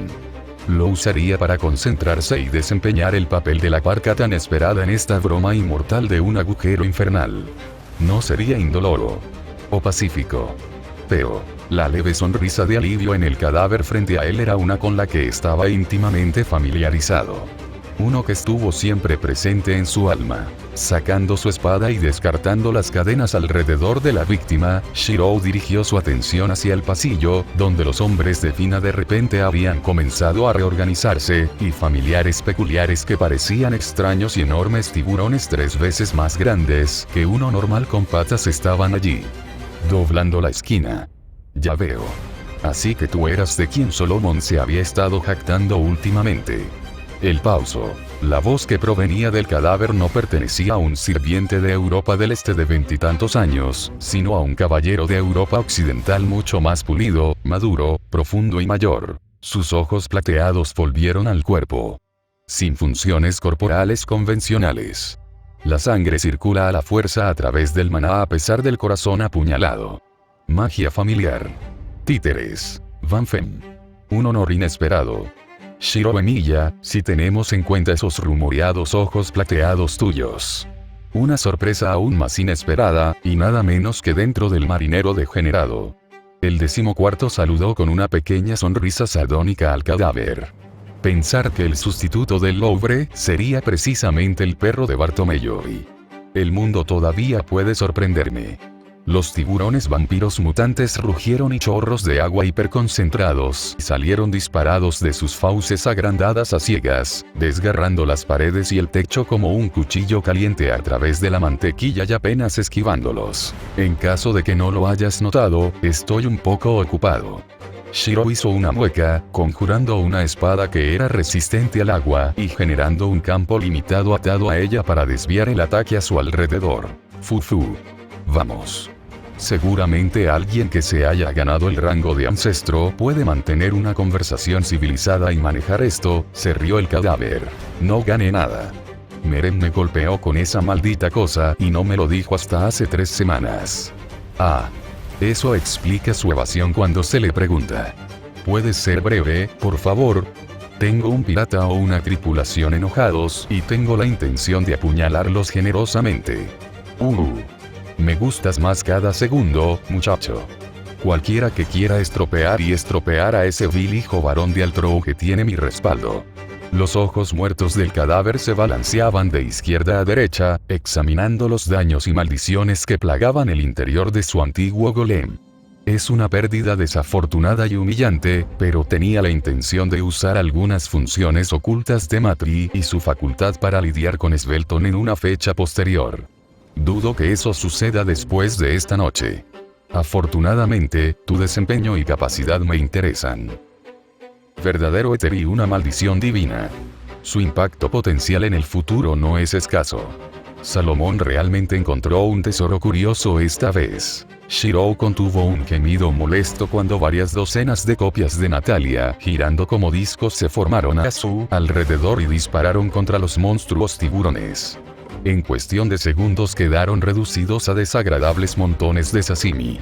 Lo usaría para concentrarse y desempeñar el papel de la parca tan esperada en esta broma inmortal de un agujero infernal. No sería indoloro. O pacífico. Pero, la leve sonrisa de alivio en el cadáver frente a él era una con la que estaba íntimamente familiarizado. Uno que estuvo siempre presente en su alma. Sacando su espada y descartando las cadenas alrededor de la víctima, Shirou dirigió su atención hacia el pasillo, donde los hombres de Fina de repente habían comenzado a reorganizarse, y familiares peculiares que parecían extraños y enormes tiburones 3 veces más grandes que uno normal con patas estaban allí. Doblando la esquina. Ya veo. Así que tú eras de quien Solomon se había estado jactando últimamente. El pauso. La voz que provenía del cadáver no pertenecía a un sirviente de Europa del Este de 20 y tantos años, sino a un caballero de Europa Occidental mucho más pulido, maduro, profundo y mayor. Sus ojos plateados volvieron al cuerpo. Sin funciones corporales convencionales. La sangre circula a la fuerza a través del maná a pesar del corazón apuñalado. Magia familiar. Títeres. Van Fem. Un honor inesperado. Shirou Emiya, si tenemos en cuenta esos rumoreados ojos plateados tuyos. Una sorpresa aún más inesperada, y nada menos que dentro del marinero degenerado. El 14º saludó con una pequeña sonrisa sardónica al cadáver. Pensar que el sustituto del Louvre sería precisamente el perro de Bartomeu. El mundo todavía puede sorprenderme. Los tiburones vampiros mutantes rugieron y chorros de agua hiperconcentrados salieron disparados de sus fauces agrandadas a ciegas, desgarrando las paredes y el techo como un cuchillo caliente a través de la mantequilla y apenas esquivándolos. En caso de que no lo hayas notado, estoy un poco ocupado. Shirou hizo una mueca, conjurando una espada que era resistente al agua y generando un campo limitado atado a ella para desviar el ataque a su alrededor. Fufu. Vamos. Seguramente alguien que se haya ganado el rango de ancestro puede mantener una conversación civilizada y manejar esto, se rió el cadáver. No gané nada. Meren me golpeó con esa maldita cosa y no me lo dijo hasta hace 3 semanas. Eso explica su evasión cuando se le pregunta. ¿Puedes ser breve, por favor? Tengo un pirata o una tripulación enojados y tengo la intención de apuñalarlos generosamente. Me gustas más cada segundo, muchacho. Cualquiera que quiera estropear a ese vil hijo varón de Altrou que tiene mi respaldo. Los ojos muertos del cadáver se balanceaban de izquierda a derecha, examinando los daños y maldiciones que plagaban el interior de su antiguo golem. Es una pérdida desafortunada y humillante, pero tenía la intención de usar algunas funciones ocultas de Matri y su facultad para lidiar con Svelton en una fecha posterior. Dudo que eso suceda después de esta noche. Afortunadamente, tu desempeño y capacidad me interesan. Verdadero éter y una maldición divina. Su impacto potencial en el futuro no es escaso. Salomón realmente encontró un tesoro curioso esta vez. Shirou contuvo un gemido molesto cuando varias docenas de copias de Natalia, girando como discos, se formaron a su alrededor y dispararon contra los monstruos tiburones. En cuestión de segundos quedaron reducidos a desagradables montones de sashimi.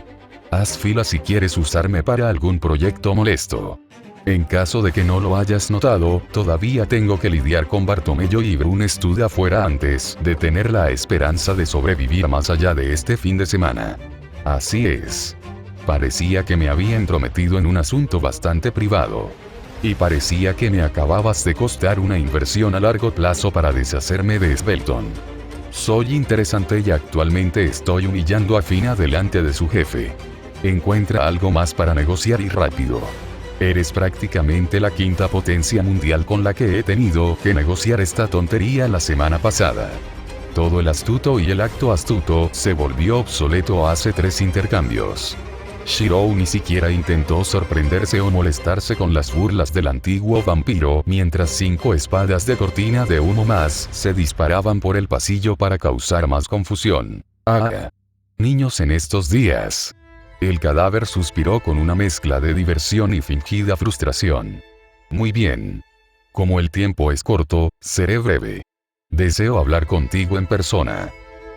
Haz fila si quieres usarme para algún proyecto molesto. En caso de que no lo hayas notado, todavía tengo que lidiar con Bartomeu y Brun Stud afuera antes de tener la esperanza de sobrevivir más allá de este fin de semana. Así es. Parecía que me había entrometido en un asunto bastante privado. Y parecía que me acababas de costar una inversión a largo plazo para deshacerme de Svelton. Soy interesante y actualmente estoy humillando a Fina delante de su jefe. Encuentra algo más para negociar y rápido. Eres prácticamente la quinta potencia mundial con la que he tenido que negociar esta tontería la semana pasada. Todo el astuto y el acto astuto se volvió obsoleto hace 3 intercambios. Shirou ni siquiera intentó sorprenderse o molestarse con las burlas del antiguo vampiro mientras 5 espadas de cortina de humo más se disparaban por el pasillo para causar más confusión. ¡Ah! Niños en estos días. El cadáver suspiró con una mezcla de diversión y fingida frustración. Muy bien. Como el tiempo es corto, seré breve. Deseo hablar contigo en persona.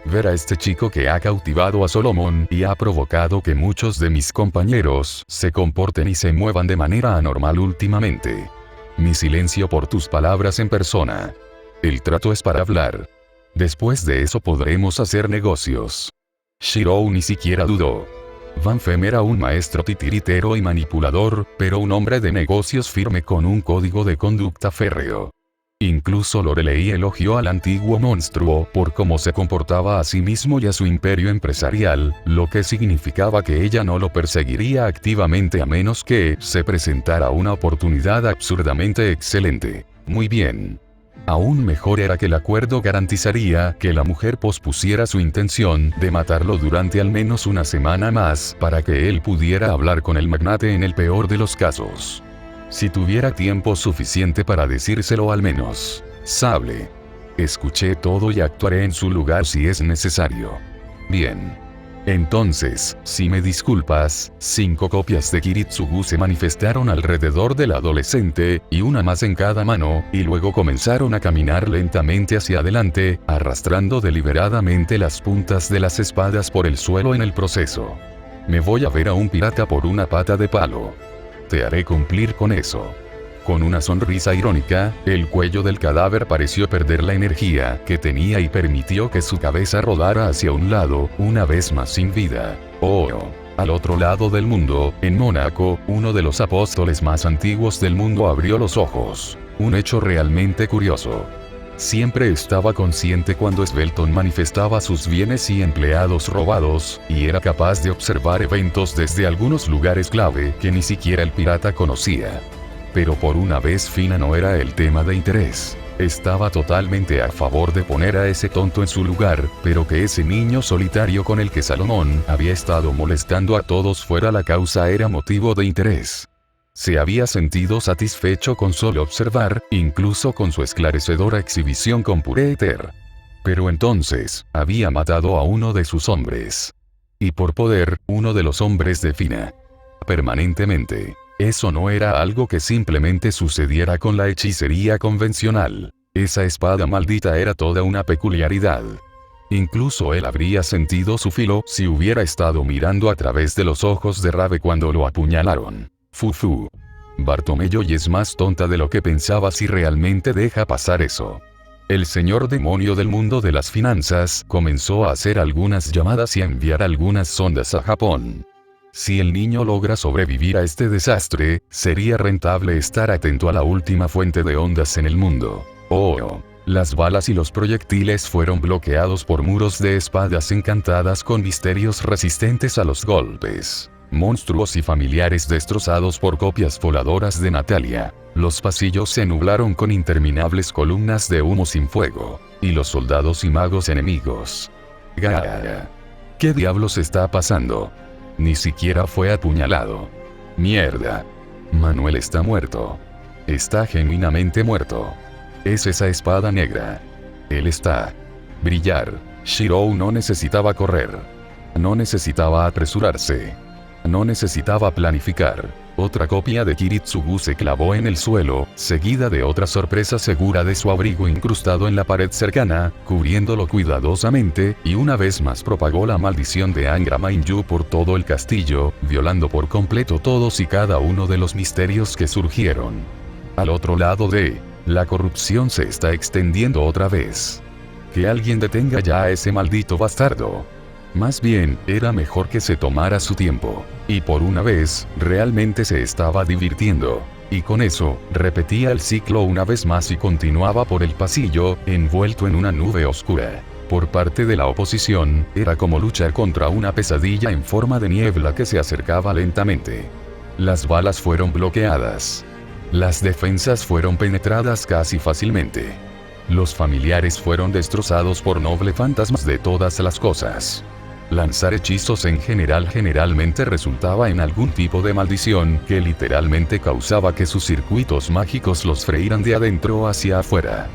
Ver a este chico que ha cautivado a Solomon y ha provocado que muchos de mis compañeros se comporten y se muevan de manera anormal últimamente. Mi silencio por tus palabras en persona. El trato es para hablar. Después de eso podremos hacer negocios. Shirou ni siquiera dudó. Van Fem era un maestro titiritero y manipulador, pero un hombre de negocios firme con un código de conducta férreo. Incluso Lorelei elogió al antiguo monstruo por cómo se comportaba a sí mismo y a su imperio empresarial, lo que significaba que ella no lo perseguiría activamente a menos que se presentara una oportunidad absurdamente excelente. Muy bien. Aún mejor era que el acuerdo garantizaría que la mujer pospusiera su intención de matarlo durante al menos una semana más para que él pudiera hablar con el magnate en el peor de los casos. Si tuviera tiempo suficiente para decírselo al menos. Sable. Escuché todo y actuaré en su lugar si es necesario. Bien. Entonces, si me disculpas, 5 copias de Kiritsugu se manifestaron alrededor del adolescente, y una más en cada mano, y luego comenzaron a caminar lentamente hacia adelante, arrastrando deliberadamente las puntas de las espadas por el suelo en el proceso. Me voy a ver a un pirata por una pata de palo. Te haré cumplir con eso. Con una sonrisa irónica, el cuello del cadáver pareció perder la energía que tenía y permitió que su cabeza rodara hacia un lado, una vez más sin vida. Oh. Al otro lado del mundo, en Mónaco, uno de los apóstoles más antiguos del mundo abrió los ojos. Un hecho realmente curioso. Siempre estaba consciente cuando Svelton manifestaba sus bienes y empleados robados, y era capaz de observar eventos desde algunos lugares clave que ni siquiera el pirata conocía. Pero por una vez Fina no era el tema de interés. Estaba totalmente a favor de poner a ese tonto en su lugar, pero que ese niño solitario con el que Salomón había estado molestando a todos fuera la causa era motivo de interés. Se había sentido satisfecho con solo observar, incluso con su esclarecedora exhibición con puré éter. Pero entonces, había matado a uno de sus hombres. Y por poder, uno de los hombres de Fina. Permanentemente. Eso no era algo que simplemente sucediera con la hechicería convencional. Esa espada maldita era toda una peculiaridad. Incluso él habría sentido su filo si hubiera estado mirando a través de los ojos de Rabe cuando lo apuñalaron. Fufu. Bartomeu es más tonta de lo que pensaba si realmente deja pasar eso. El señor demonio del mundo de las finanzas comenzó a hacer algunas llamadas y a enviar algunas sondas a Japón. Si el niño logra sobrevivir a este desastre, sería rentable estar atento a la última fuente de ondas en el mundo. Oh. Las balas y los proyectiles fueron bloqueados por muros de espadas encantadas con misterios resistentes a los golpes. Monstruos y familiares destrozados por copias voladoras de Natalia. Los pasillos se nublaron con interminables columnas de humo sin fuego. Y los soldados y magos enemigos. ¡Gara! ¿Qué diablos está pasando? Ni siquiera fue apuñalado. ¡Mierda! Manuel está muerto. Está genuinamente muerto. Es esa espada negra. Él está. Brillar. Shirou no necesitaba correr. No necesitaba apresurarse. No necesitaba planificar. Otra copia de Kiritsugu se clavó en el suelo, seguida de otra sorpresa segura de su abrigo incrustado en la pared cercana, cubriéndolo cuidadosamente, y una vez más propagó la maldición de Angra Mainyu por todo el castillo, violando por completo todos y cada uno de los misterios que surgieron. Al otro lado la corrupción se está extendiendo otra vez. Que alguien detenga ya a ese maldito bastardo. Más bien, era mejor que se tomara su tiempo. Y por una vez, realmente se estaba divirtiendo. Y con eso, repetía el ciclo una vez más y continuaba por el pasillo, envuelto en una nube oscura. Por parte de la oposición, era como luchar contra una pesadilla en forma de niebla que se acercaba lentamente. Las balas fueron bloqueadas. Las defensas fueron penetradas casi fácilmente. Los familiares fueron destrozados por nobles fantasmas de todas las cosas. Lanzar hechizos en generalmente resultaba en algún tipo de maldición que literalmente causaba que sus circuitos mágicos los freíran de adentro hacia afuera.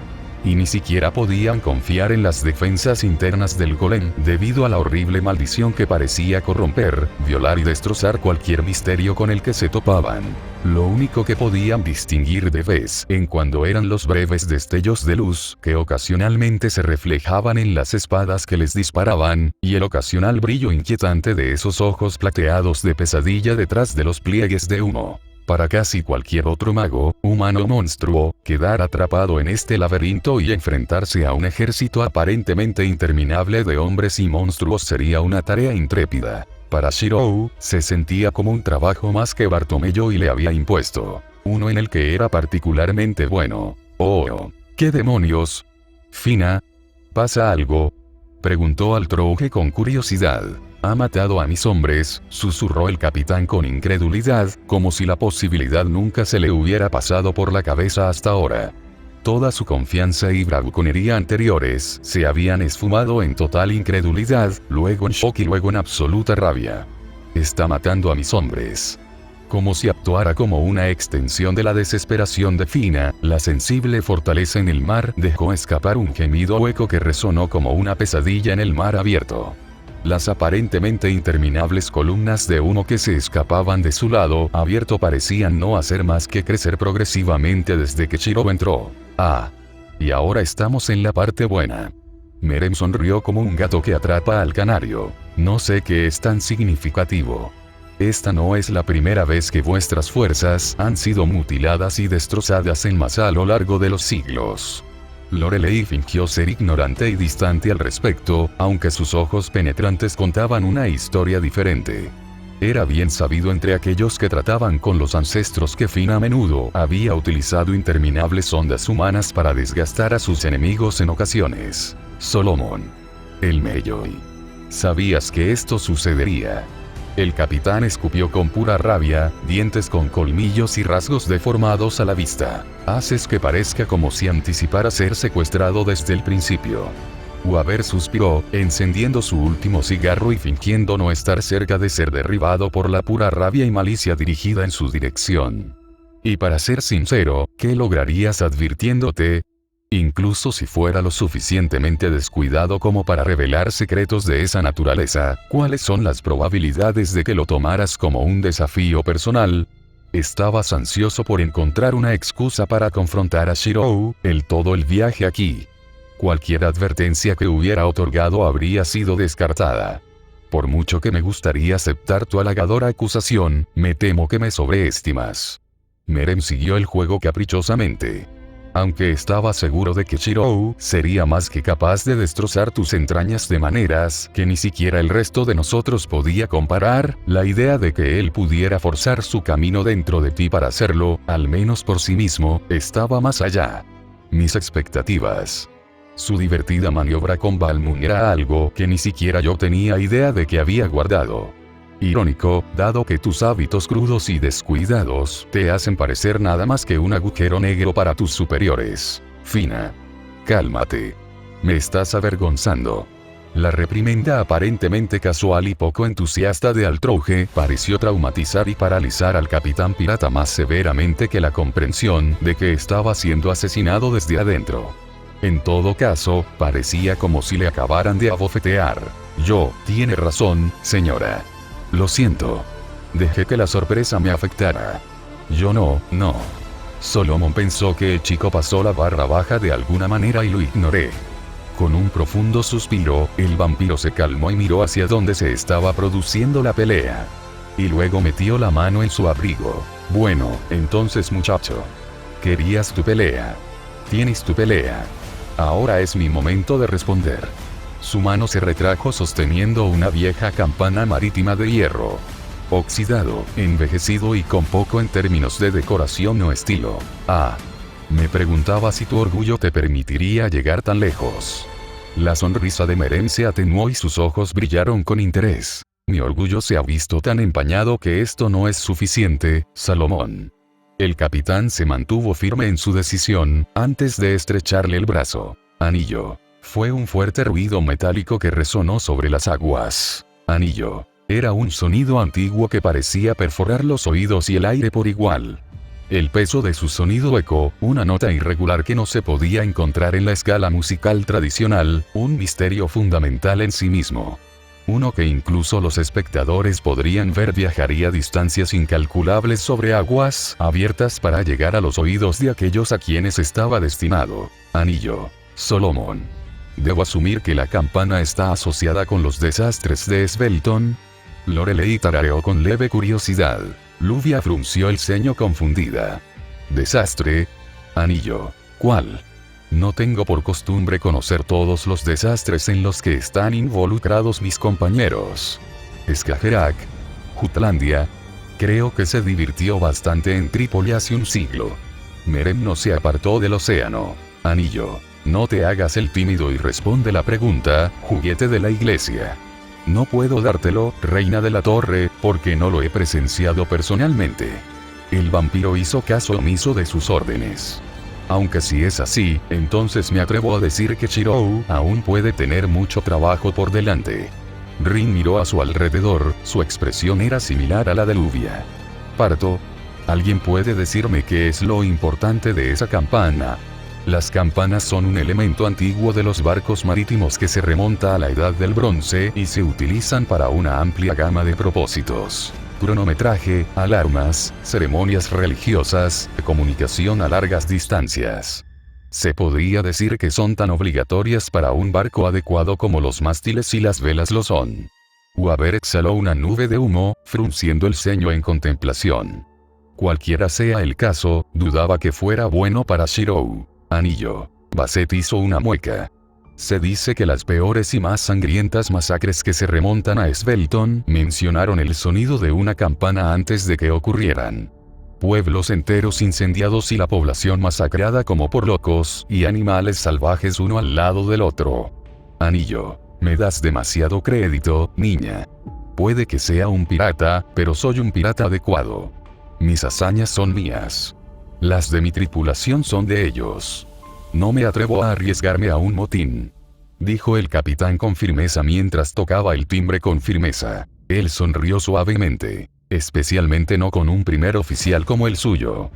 Y ni siquiera podían confiar en las defensas internas del golem debido a la horrible maldición que parecía corromper, violar y destrozar cualquier misterio con el que se topaban. Lo único que podían distinguir de vez en cuando eran los breves destellos de luz que ocasionalmente se reflejaban en las espadas que les disparaban, y el ocasional brillo inquietante de esos ojos plateados de pesadilla detrás de los pliegues de humo. Para casi cualquier otro mago, humano o monstruo, quedar atrapado en este laberinto y enfrentarse a un ejército aparentemente interminable de hombres y monstruos sería una tarea intrépida. Para Shirou, se sentía como un trabajo más que Bartomeu y le había impuesto. Uno en el que era particularmente bueno. Oh, ¿qué demonios? Fina, ¿pasa algo? Preguntó al Trouge con curiosidad. «Ha matado a mis hombres», susurró el capitán con incredulidad, como si la posibilidad nunca se le hubiera pasado por la cabeza hasta ahora. Toda su confianza y bravuconería anteriores se habían esfumado en total incredulidad, luego en shock y luego en absoluta rabia. «Está matando a mis hombres». Como si actuara como una extensión de la desesperación de Fina, la sensible fortaleza en el mar dejó escapar un gemido hueco que resonó como una pesadilla en el mar abierto. Las aparentemente interminables columnas de humo que se escapaban de su lado abierto parecían no hacer más que crecer progresivamente desde que Shirou entró. Ah. Y ahora estamos en la parte buena. Merem sonrió como un gato que atrapa al canario. No sé qué es tan significativo. Esta no es la primera vez que vuestras fuerzas han sido mutiladas y destrozadas en masa a lo largo de los siglos. Lorelei fingió ser ignorante y distante al respecto, aunque sus ojos penetrantes contaban una historia diferente. Era bien sabido entre aquellos que trataban con los ancestros que Fina a menudo había utilizado interminables ondas humanas para desgastar a sus enemigos en ocasiones. Solomon. El Melloi. ¿Sabías que esto sucedería? El capitán escupió con pura rabia, dientes con colmillos y rasgos deformados a la vista. Haces que parezca como si anticipara ser secuestrado desde el principio. Waber suspiró, encendiendo su último cigarro y fingiendo no estar cerca de ser derribado por la pura rabia y malicia dirigida en su dirección. Y para ser sincero, ¿qué lograrías advirtiéndote? Incluso si fuera lo suficientemente descuidado como para revelar secretos de esa naturaleza, ¿cuáles son las probabilidades de que lo tomaras como un desafío personal? Estabas ansioso por encontrar una excusa para confrontar a Shirou, todo el viaje aquí. Cualquier advertencia que hubiera otorgado habría sido descartada. Por mucho que me gustaría aceptar tu halagadora acusación, me temo que me sobreestimas. Merem siguió el juego caprichosamente. Aunque estaba seguro de que Shirou sería más que capaz de destrozar tus entrañas de maneras que ni siquiera el resto de nosotros podía comparar, la idea de que él pudiera forzar su camino dentro de ti para hacerlo, al menos por sí mismo, estaba más allá. Mis expectativas. Su divertida maniobra con Balmun era algo que ni siquiera yo tenía idea de que había guardado. Irónico, dado que tus hábitos crudos y descuidados te hacen parecer nada más que un agujero negro para tus superiores. Fina. Cálmate. Me estás avergonzando. La reprimenda aparentemente casual y poco entusiasta de Altrouge pareció traumatizar y paralizar al capitán pirata más severamente que la comprensión de que estaba siendo asesinado desde adentro. En todo caso, parecía como si le acabaran de abofetear. Tiene razón, señora. Lo siento. Dejé que la sorpresa me afectara. Yo no. Solomon pensó que el chico pasó la barra baja de alguna manera y lo ignoré. Con un profundo suspiro, el vampiro se calmó y miró hacia donde se estaba produciendo la pelea. Y luego metió la mano en su abrigo. Bueno, entonces muchacho. ¿Querías tu pelea? Tienes tu pelea. Ahora es mi momento de responder. Su mano se retrajo sosteniendo una vieja campana marítima de hierro. Oxidado, envejecido y con poco en términos de decoración o estilo. Me preguntaba si tu orgullo te permitiría llegar tan lejos. La sonrisa de Meren se atenuó y sus ojos brillaron con interés. Mi orgullo se ha visto tan empañado que esto no es suficiente, Salomón. El capitán se mantuvo firme en su decisión, antes de estrecharle el brazo. Anillo. Fue un fuerte ruido metálico que resonó sobre las aguas. Anillo. Era un sonido antiguo que parecía perforar los oídos y el aire por igual. El peso de su sonido eco, una nota irregular que no se podía encontrar en la escala musical tradicional, un misterio fundamental en sí mismo. Uno que incluso los espectadores podrían ver viajaría distancias incalculables sobre aguas abiertas para llegar a los oídos de aquellos a quienes estaba destinado. Anillo. Solomon. ¿Debo asumir que la campana está asociada con los desastres de Svelton? Lorelei tarareó con leve curiosidad. Luvia frunció el ceño confundida. ¿Desastre? Anillo. ¿Cuál? No tengo por costumbre conocer todos los desastres en los que están involucrados mis compañeros. Skagerrak. Jutlandia. Creo que se divirtió bastante en Trípoli hace un siglo. Meren no se apartó del océano. Anillo. No te hagas el tímido y responde la pregunta, juguete de la iglesia. No puedo dártelo, reina de la torre, porque no lo he presenciado personalmente. El vampiro hizo caso omiso de sus órdenes. Aunque si es así, entonces me atrevo a decir que Shirou aún puede tener mucho trabajo por delante. Rin miró a su alrededor, su expresión era similar a la de Luvia. Parto. ¿Alguien puede decirme qué es lo importante de esa campana? Las campanas son un elemento antiguo de los barcos marítimos que se remonta a la Edad del Bronce y se utilizan para una amplia gama de propósitos. Cronometraje, alarmas, ceremonias religiosas, comunicación a largas distancias. Se podría decir que son tan obligatorias para un barco adecuado como los mástiles y las velas lo son. Waber exhaló una nube de humo, frunciendo el ceño en contemplación. Cualquiera sea el caso, dudaba que fuera bueno para Shirou. Anillo. Basset hizo una mueca. Se dice que las peores y más sangrientas masacres que se remontan a Svelton mencionaron el sonido de una campana antes de que ocurrieran. Pueblos enteros incendiados y la población masacrada como por locos, y animales salvajes uno al lado del otro. Anillo. Me das demasiado crédito, niña. Puede que sea un pirata, pero soy un pirata adecuado. Mis hazañas son mías. Las de mi tripulación son de ellos. No me atrevo a arriesgarme a un motín, dijo el capitán con firmeza mientras tocaba el timbre con firmeza. Él sonrió suavemente, especialmente no con un primer oficial como el suyo.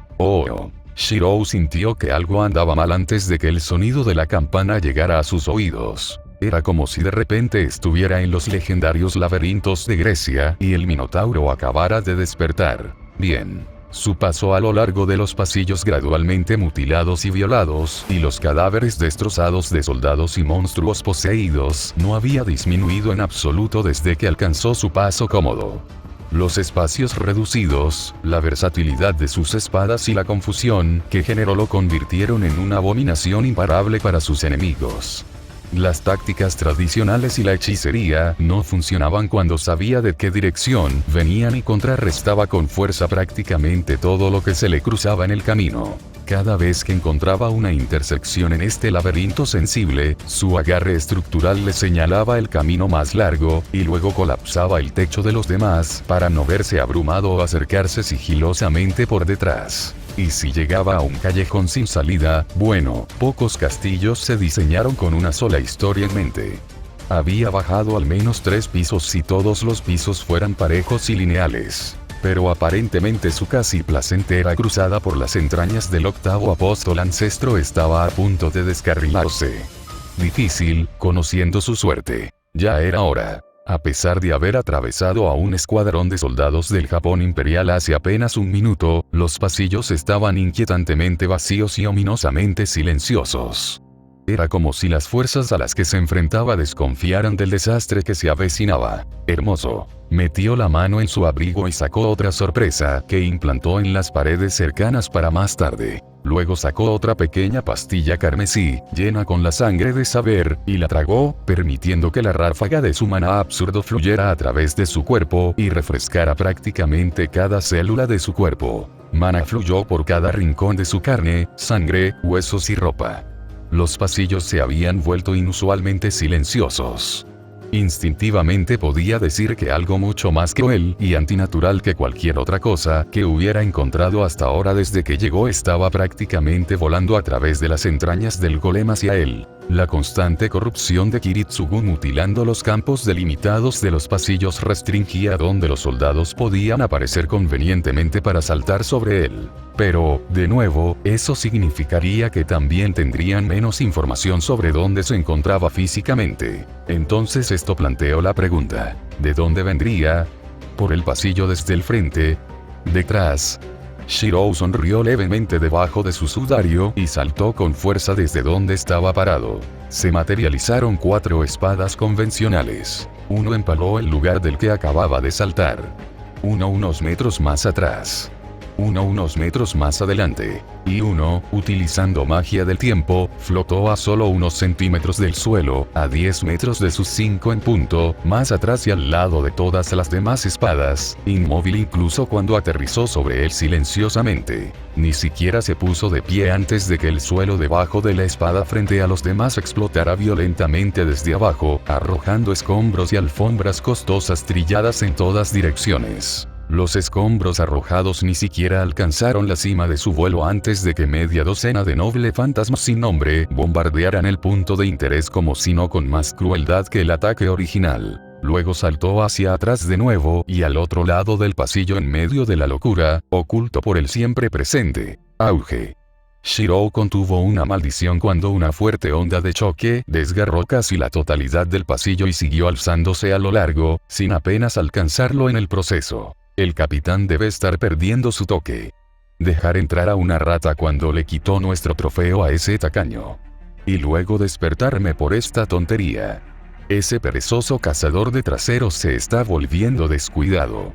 Shirou sintió que algo andaba mal antes de que el sonido de la campana llegara a sus oídos. Era como si de repente estuviera en los legendarios laberintos de Grecia y el Minotauro acabara de despertar. Bien. Su paso a lo largo de los pasillos gradualmente mutilados y violados, y los cadáveres destrozados de soldados y monstruos poseídos, no había disminuido en absoluto desde que alcanzó su paso cómodo. Los espacios reducidos, la versatilidad de sus espadas y la confusión que generó lo convirtieron en una abominación imparable para sus enemigos. Las tácticas tradicionales y la hechicería no funcionaban cuando sabía de qué dirección venían y contrarrestaba con fuerza prácticamente todo lo que se le cruzaba en el camino. Cada vez que encontraba una intersección en este laberinto sensible, su agarre estructural le señalaba el camino más largo, y luego colapsaba el techo de los demás para no verse abrumado o acercarse sigilosamente por detrás. Y si llegaba a un callejón sin salida, bueno, pocos castillos se diseñaron con una sola historia en mente. Había bajado al menos 3 pisos si todos los pisos fueran parejos y lineales. Pero aparentemente su casi placentera cruzada por las entrañas del octavo apóstol ancestro estaba a punto de descarrilarse. Difícil, conociendo su suerte. Ya era hora. A pesar de haber atravesado a un escuadrón de soldados del Japón imperial hace apenas un minuto, los pasillos estaban inquietantemente vacíos y ominosamente silenciosos. Era como si las fuerzas a las que se enfrentaba desconfiaran del desastre que se avecinaba. Hermoso. Metió la mano en su abrigo y sacó otra sorpresa que implantó en las paredes cercanas para más tarde. Luego sacó otra pequeña pastilla carmesí, llena con la sangre de saber, y la tragó, permitiendo que la ráfaga de su maná absurdo fluyera a través de su cuerpo y refrescara prácticamente cada célula de su cuerpo. Maná fluyó por cada rincón de su carne, sangre, huesos y ropa. Los pasillos se habían vuelto inusualmente silenciosos. Instintivamente podía decir que algo mucho más cruel y antinatural que cualquier otra cosa que hubiera encontrado hasta ahora desde que llegó estaba prácticamente volando a través de las entrañas del golem hacia él. La constante corrupción de Kiritsugu mutilando los campos delimitados de los pasillos restringía donde los soldados podían aparecer convenientemente para saltar sobre él. Pero, de nuevo, eso significaría que también tendrían menos información sobre dónde se encontraba físicamente. Entonces esto planteó la pregunta: ¿de dónde vendría? ¿Por el pasillo desde el frente? ¿Detrás? Shirou sonrió levemente debajo de su sudario y saltó con fuerza desde donde estaba parado. Se materializaron 4 espadas convencionales. Uno empaló el lugar del que acababa de saltar. Uno unos metros más atrás. Uno unos metros más adelante. Y uno, utilizando magia del tiempo, flotó a solo unos centímetros del suelo, a 10 metros de sus 5 en punto, más atrás y al lado de todas las demás espadas, inmóvil incluso cuando aterrizó sobre él silenciosamente. Ni siquiera se puso de pie antes de que el suelo debajo de la espada frente a los demás explotara violentamente desde abajo, arrojando escombros y alfombras costosas trilladas en todas direcciones. Los escombros arrojados ni siquiera alcanzaron la cima de su vuelo antes de que media docena de nobles fantasmas sin nombre bombardearan el punto de interés como si no con más crueldad que el ataque original. Luego saltó hacia atrás de nuevo y al otro lado del pasillo en medio de la locura, oculto por el siempre presente auge. Shirou contuvo una maldición cuando una fuerte onda de choque desgarró casi la totalidad del pasillo y siguió alzándose a lo largo, sin apenas alcanzarlo en el proceso. El capitán debe estar perdiendo su toque. Dejar entrar a una rata cuando le quitó nuestro trofeo a ese tacaño. Y luego despertarme por esta tontería. Ese perezoso cazador de traseros se está volviendo descuidado.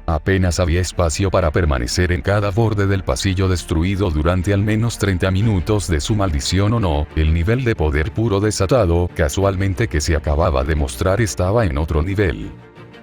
Apenas había espacio para permanecer en cada borde del pasillo destruido durante al menos 30 minutos de su maldición o no, el nivel de poder puro desatado casualmente que se acababa de mostrar estaba en otro nivel.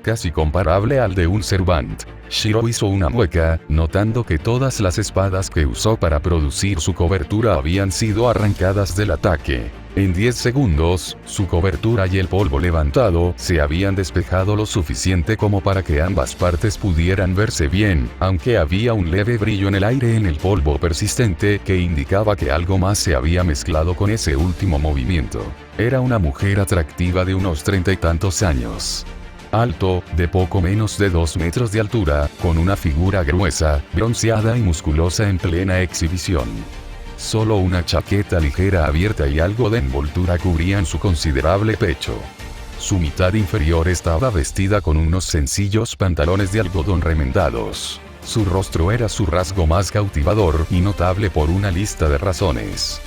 Casi comparable al de un Servant. Shirou hizo una mueca, notando que todas las espadas que usó para producir su cobertura habían sido arrancadas del ataque. En 10 segundos, su cobertura y el polvo levantado se habían despejado lo suficiente como para que ambas partes pudieran verse bien, aunque había un leve brillo en el aire en el polvo persistente que indicaba que algo más se había mezclado con ese último movimiento. Era una mujer atractiva de unos 30 y tantos años. Alto, de poco menos de 2 metros de altura, con una figura gruesa, bronceada y musculosa en plena exhibición. Solo una chaqueta ligera abierta y algo de envoltura cubrían su considerable pecho. Su mitad inferior estaba vestida con unos sencillos pantalones de algodón remendados. Su rostro era su rasgo más cautivador y notable por una lista de razones.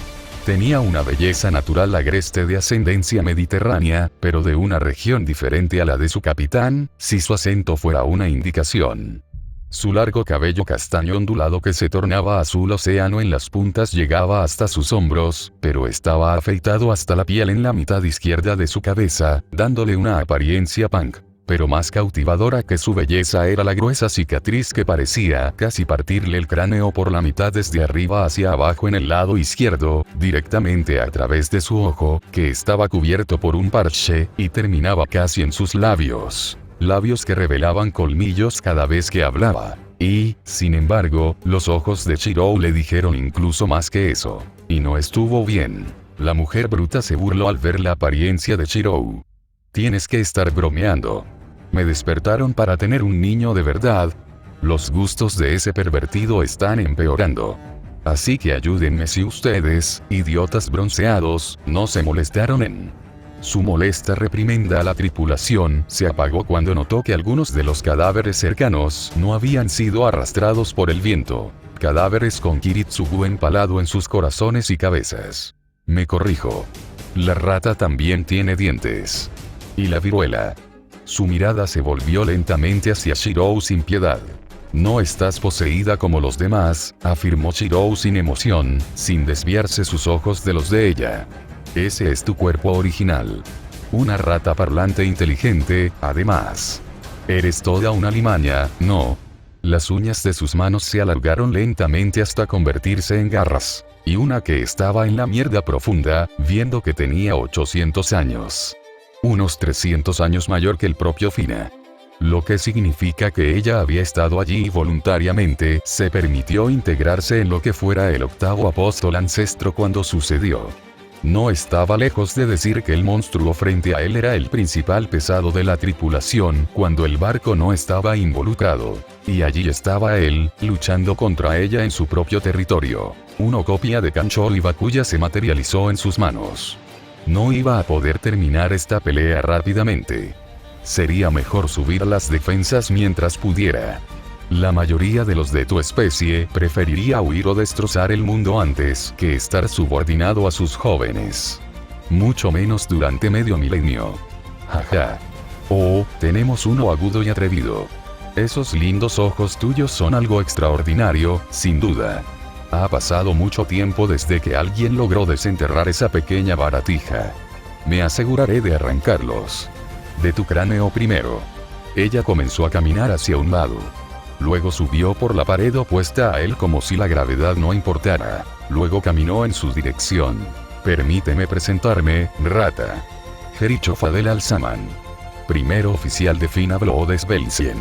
Tenía una belleza natural agreste de ascendencia mediterránea, pero de una región diferente a la de su capitán, si su acento fuera una indicación. Su largo cabello castaño ondulado que se tornaba azul océano en las puntas llegaba hasta sus hombros, pero estaba afeitado hasta la piel en la mitad izquierda de su cabeza, dándole una apariencia punk. Pero más cautivadora que su belleza era la gruesa cicatriz que parecía casi partirle el cráneo por la mitad desde arriba hacia abajo en el lado izquierdo, directamente a través de su ojo, que estaba cubierto por un parche, y terminaba casi en sus labios. Labios que revelaban colmillos cada vez que hablaba. Y, sin embargo, los ojos de Shirou le dijeron incluso más que eso. Y no estuvo bien. La mujer bruta se burló al ver la apariencia de Shirou. Tienes que estar bromeando. Me despertaron para tener un niño de verdad. Los gustos de ese pervertido están empeorando. Así que ayúdenme si ustedes, idiotas bronceados, no se molestaron en... Su molesta reprimenda a la tripulación se apagó cuando notó que algunos de los cadáveres cercanos no habían sido arrastrados por el viento. Cadáveres con Kiritsugu empalado en sus corazones y cabezas. Me corrijo. La rata también tiene dientes. Y la viruela. Su mirada se volvió lentamente hacia Shirou sin piedad. No estás poseída como los demás, afirmó Shirou sin emoción, sin desviarse sus ojos de los de ella. Ese es tu cuerpo original. Una rata parlante inteligente, además. Eres toda una limaña, ¿no? Las uñas de sus manos se alargaron lentamente hasta convertirse en garras. Y una que estaba en la mierda profunda, viendo que tenía 800 años. Unos 300 años mayor que el propio Fina. Lo que significa que ella había estado allí y voluntariamente se permitió integrarse en lo que fuera el octavo apóstol ancestro cuando sucedió. No estaba lejos de decir que el monstruo frente a él era el principal pesado de la tripulación cuando el barco no estaba involucrado. Y allí estaba él, luchando contra ella en su propio territorio. Una copia de Kanchou y Bakuya se materializó en sus manos. No iba a poder terminar esta pelea rápidamente. Sería mejor subir las defensas mientras pudiera. La mayoría de los de tu especie preferiría huir o destrozar el mundo antes que estar subordinado a sus jóvenes. Mucho menos durante medio milenio. Jaja. Oh, tenemos uno agudo y atrevido. Esos lindos ojos tuyos son algo extraordinario, sin duda. Ha pasado mucho tiempo desde que alguien logró desenterrar esa pequeña baratija. Me aseguraré de arrancarlos. De tu cráneo primero. Ella comenzó a caminar hacia un lado. Luego subió por la pared opuesta a él como si la gravedad no importara. Luego caminó en su dirección. Permíteme presentarme, rata. Jericho Fadel Alzaman. Primer oficial de Fina Blood Belcien.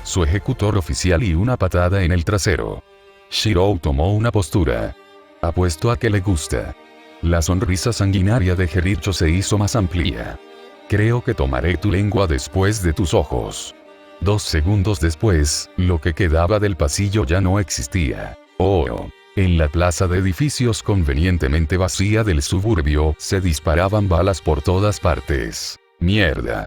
Su ejecutor oficial y una patada en el trasero. Shirou tomó una postura. Apuesto a que le gusta. La sonrisa sanguinaria de Jericho se hizo más amplia. Creo que tomaré tu lengua después de tus ojos. 2 segundos después, lo que quedaba del pasillo ya no existía. Oh. En la plaza de edificios convenientemente vacía del suburbio, se disparaban balas por todas partes. Mierda.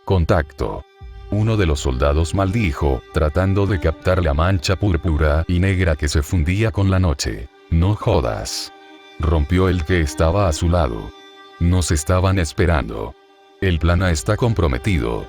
Contacto. Uno de los soldados maldijo, tratando de captar la mancha púrpura y negra que se fundía con la noche. No jodas. Rompió el que estaba a su lado. Nos estaban esperando. El plan A está comprometido.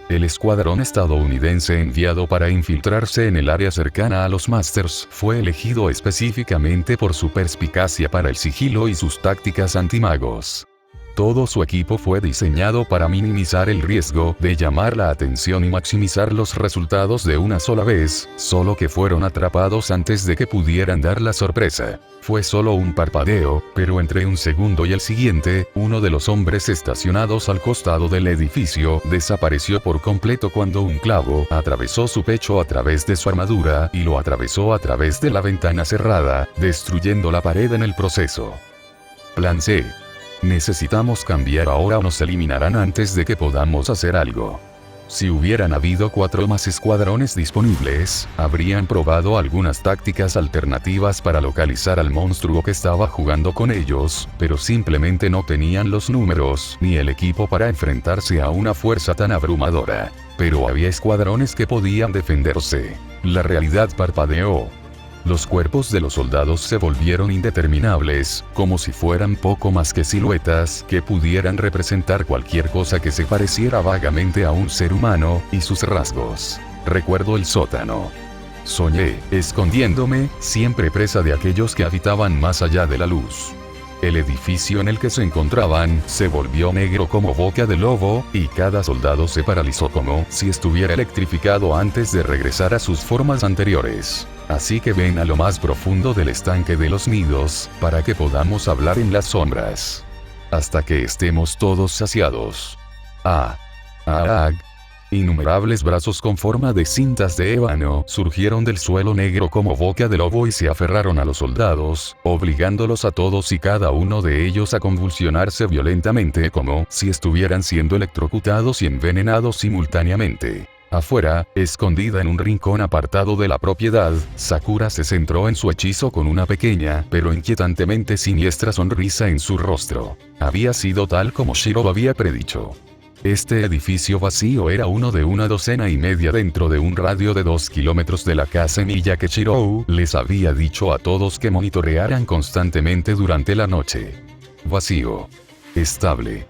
El escuadrón estadounidense enviado para infiltrarse en el área cercana a los Masters fue elegido específicamente por su perspicacia para el sigilo y sus tácticas antimagos. Todo su equipo fue diseñado para minimizar el riesgo de llamar la atención y maximizar los resultados de una sola vez, solo que fueron atrapados antes de que pudieran dar la sorpresa. Fue solo un parpadeo, pero entre un segundo y el siguiente, uno de los hombres estacionados al costado del edificio desapareció por completo cuando un clavo atravesó su pecho a través de su armadura y lo atravesó a través de la ventana cerrada, destruyendo la pared en el proceso. Plan C. Necesitamos cambiar ahora o nos eliminarán antes de que podamos hacer algo. Si hubieran habido 4 más escuadrones disponibles, habrían probado algunas tácticas alternativas para localizar al monstruo que estaba jugando con ellos, pero simplemente no tenían los números ni el equipo para enfrentarse a una fuerza tan abrumadora. Pero había escuadrones que podían defenderse. La realidad parpadeó. Los cuerpos de los soldados se volvieron indeterminables, como si fueran poco más que siluetas que pudieran representar cualquier cosa que se pareciera vagamente a un ser humano, y sus rasgos. Recuerdo el sótano. Soñé, escondiéndome, siempre presa de aquellos que habitaban más allá de la luz. El edificio en el que se encontraban se volvió negro como boca de lobo, y cada soldado se paralizó como si estuviera electrificado antes de regresar a sus formas anteriores. Así que ven a lo más profundo del estanque de los nidos, para que podamos hablar en las sombras. Hasta que estemos todos saciados. Innumerables brazos con forma de cintas de ébano surgieron del suelo negro como boca de lobo y se aferraron a los soldados, obligándolos a todos y cada uno de ellos a convulsionarse violentamente como si estuvieran siendo electrocutados y envenenados simultáneamente. Afuera, escondida en un rincón apartado de la propiedad, Sakura se centró en su hechizo con una pequeña, pero inquietantemente siniestra sonrisa en su rostro. Había sido tal como Shiro había predicho. Este edificio vacío era uno de una docena y media dentro de un radio de 2 kilómetros de la casa Emilia que Shirou les había dicho a todos que monitorearan constantemente durante la noche. Vacío. Estable.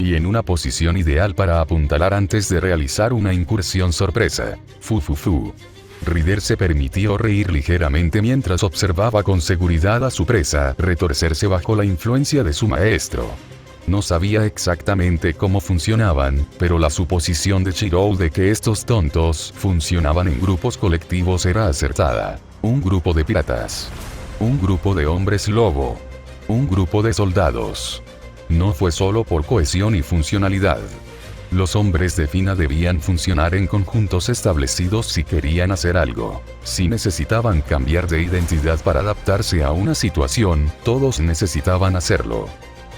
Y en una posición ideal para apuntalar antes de realizar una incursión sorpresa. Fu. Rider se permitió reír ligeramente mientras observaba con seguridad a su presa retorcerse bajo la influencia de su maestro. No sabía exactamente cómo funcionaban, pero la suposición de Shirou de que estos tontos funcionaban en grupos colectivos era acertada. Un grupo de piratas. Un grupo de hombres lobo. Un grupo de soldados. No fue solo por cohesión y funcionalidad. Los hombres de Fina debían funcionar en conjuntos establecidos si querían hacer algo. Si necesitaban cambiar de identidad para adaptarse a una situación, todos necesitaban hacerlo.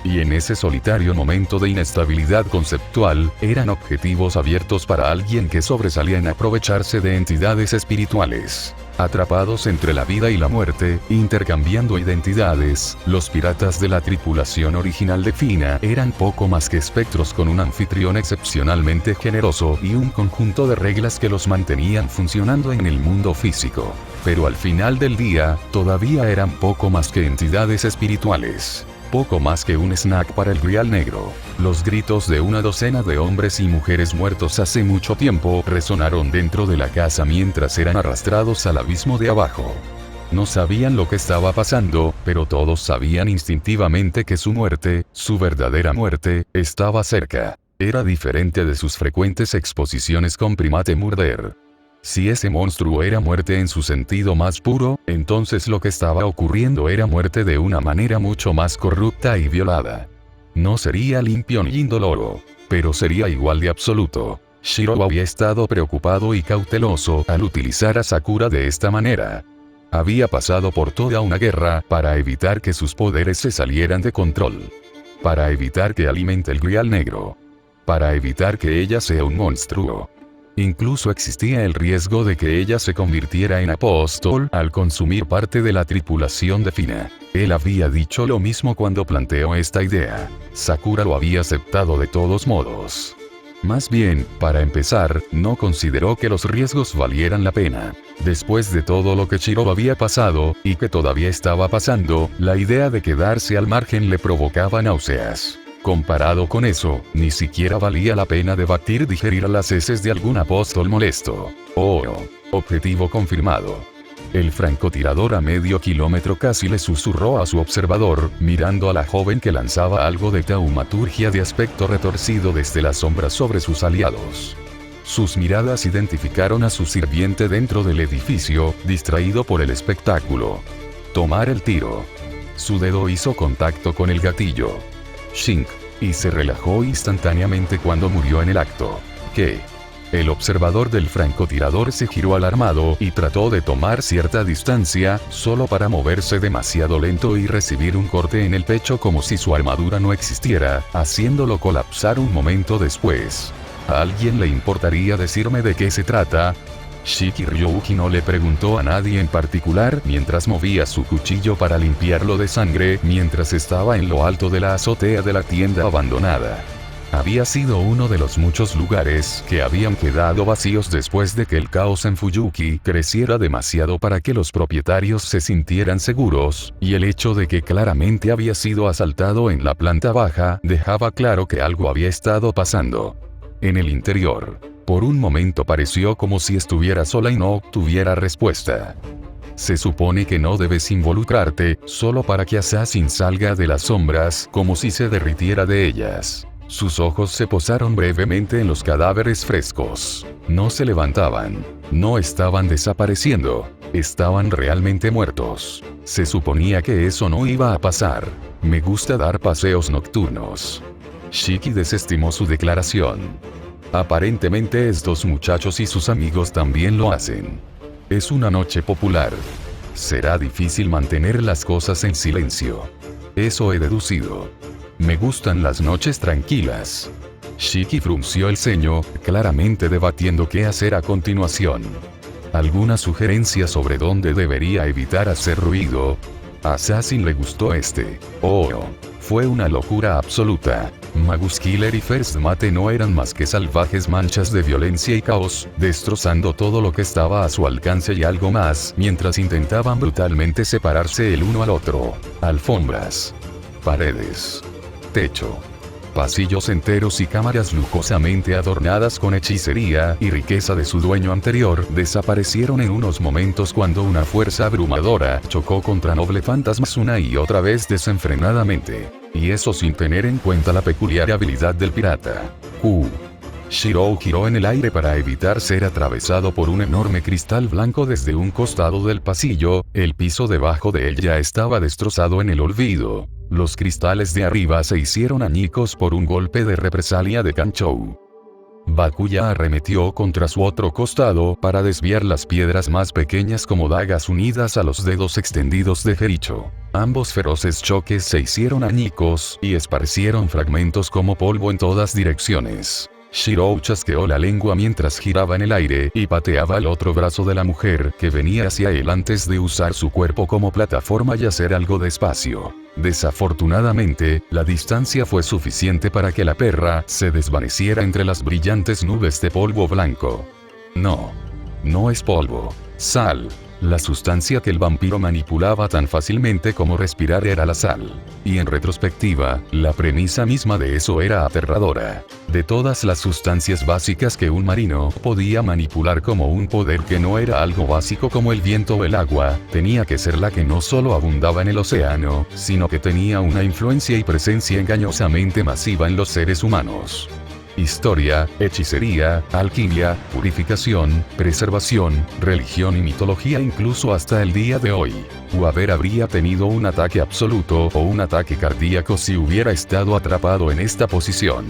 Y en ese solitario momento de inestabilidad conceptual, eran objetivos abiertos para alguien que sobresalía en aprovecharse de entidades espirituales. Atrapados entre la vida y la muerte, intercambiando identidades, los piratas de la tripulación original de Fina eran poco más que espectros con un anfitrión excepcionalmente generoso y un conjunto de reglas que los mantenían funcionando en el mundo físico. Pero al final del día, todavía eran poco más que entidades espirituales. Poco más que un snack para el Grial Negro. Los gritos de una docena de hombres y mujeres muertos hace mucho tiempo resonaron dentro de la casa mientras eran arrastrados al abismo de abajo. No sabían lo que estaba pasando, pero todos sabían instintivamente que su muerte, su verdadera muerte, estaba cerca. Era diferente de sus frecuentes exposiciones con Primate Murder. Si ese monstruo era muerte en su sentido más puro, entonces lo que estaba ocurriendo era muerte de una manera mucho más corrupta y violada. No sería limpio ni indoloro, pero sería igual de absoluto. Shiro había estado preocupado y cauteloso al utilizar a Sakura de esta manera. Había pasado por toda una guerra para evitar que sus poderes se salieran de control. Para evitar que alimente el Grial Negro. Para evitar que ella sea un monstruo. Incluso existía el riesgo de que ella se convirtiera en apóstol al consumir parte de la tripulación de Fina. Él había dicho lo mismo cuando planteó esta idea. Sakura lo había aceptado de todos modos. Más bien, para empezar, no consideró que los riesgos valieran la pena. Después de todo lo que Shiro había pasado, y que todavía estaba pasando, la idea de quedarse al margen le provocaba náuseas. Comparado con eso, ni siquiera valía la pena debatir digerir las heces de algún apóstol molesto. Oh, objetivo confirmado. El francotirador a medio kilómetro casi le susurró a su observador, mirando a la joven que lanzaba algo de taumaturgia de aspecto retorcido desde las sombras sobre sus aliados. Sus miradas identificaron a su sirviente dentro del edificio, distraído por el espectáculo. Tomar el tiro. Su dedo hizo contacto con el gatillo. Shink, y se relajó instantáneamente cuando murió en el acto. ¿Qué? El observador del francotirador se giró alarmado y trató de tomar cierta distancia, solo para moverse demasiado lento y recibir un corte en el pecho como si su armadura no existiera, haciéndolo colapsar un momento después. ¿A alguien le importaría decirme de qué se trata? Shiki Ryuki no le preguntó a nadie en particular mientras movía su cuchillo para limpiarlo de sangre mientras estaba en lo alto de la azotea de la tienda abandonada. Había sido uno de los muchos lugares que habían quedado vacíos después de que el caos en Fuyuki creciera demasiado para que los propietarios se sintieran seguros, y el hecho de que claramente había sido asaltado en la planta baja dejaba claro que algo había estado pasando. En el interior, por un momento pareció como si estuviera sola y no obtuviera respuesta. Se supone que no debes involucrarte, solo para que Assassin salga de las sombras como si se derritiera de ellas. Sus ojos se posaron brevemente en los cadáveres frescos. No se levantaban. No estaban desapareciendo. Estaban realmente muertos. Se suponía que eso no iba a pasar. Me gusta dar paseos nocturnos. Shiki desestimó su declaración. Aparentemente estos muchachos y sus amigos también lo hacen. Es una noche popular. Será difícil mantener las cosas en silencio. Eso he deducido. Me gustan las noches tranquilas. Shiki frunció el ceño, claramente debatiendo qué hacer a continuación. ¿Alguna sugerencia sobre dónde debería evitar hacer ruido? A Assassin le gustó este. Oh, fue una locura absoluta. Magus Killer y First Mate no eran más que salvajes manchas de violencia y caos, destrozando todo lo que estaba a su alcance y algo más, mientras intentaban brutalmente separarse el uno al otro. Alfombras, paredes, techo, pasillos enteros y cámaras lujosamente adornadas con hechicería y riqueza de su dueño anterior desaparecieron en unos momentos cuando una fuerza abrumadora chocó contra noble fantasmas una y otra vez desenfrenadamente. Y eso sin tener en cuenta la peculiar habilidad del pirata. Shirou giró en el aire para evitar ser atravesado por un enorme cristal blanco desde un costado del pasillo. El piso debajo de él ya estaba destrozado en el olvido. Los cristales de arriba se hicieron añicos por un golpe de represalia de Kanchou. Bakuya arremetió contra su otro costado para desviar las piedras más pequeñas como dagas unidas a los dedos extendidos de Jericho. Ambos feroces choques se hicieron añicos y esparcieron fragmentos como polvo en todas direcciones. Shirou chasqueó la lengua mientras giraba en el aire y pateaba el otro brazo de la mujer que venía hacia él antes de usar su cuerpo como plataforma y hacer algo despacio. Desafortunadamente, la distancia fue suficiente para que la perra se desvaneciera entre las brillantes nubes de polvo blanco. No es polvo. Sal. La sustancia que el vampiro manipulaba tan fácilmente como respirar era la sal. Y en retrospectiva, la premisa misma de eso era aterradora. De todas las sustancias básicas que un marino podía manipular como un poder que no era algo básico como el viento o el agua, tenía que ser la que no solo abundaba en el océano, sino que tenía una influencia y presencia engañosamente masiva en los seres humanos. Historia, hechicería, alquimia, purificación, preservación, religión y mitología incluso hasta el día de hoy. Waber habría tenido un ataque absoluto o un ataque cardíaco si hubiera estado atrapado en esta posición.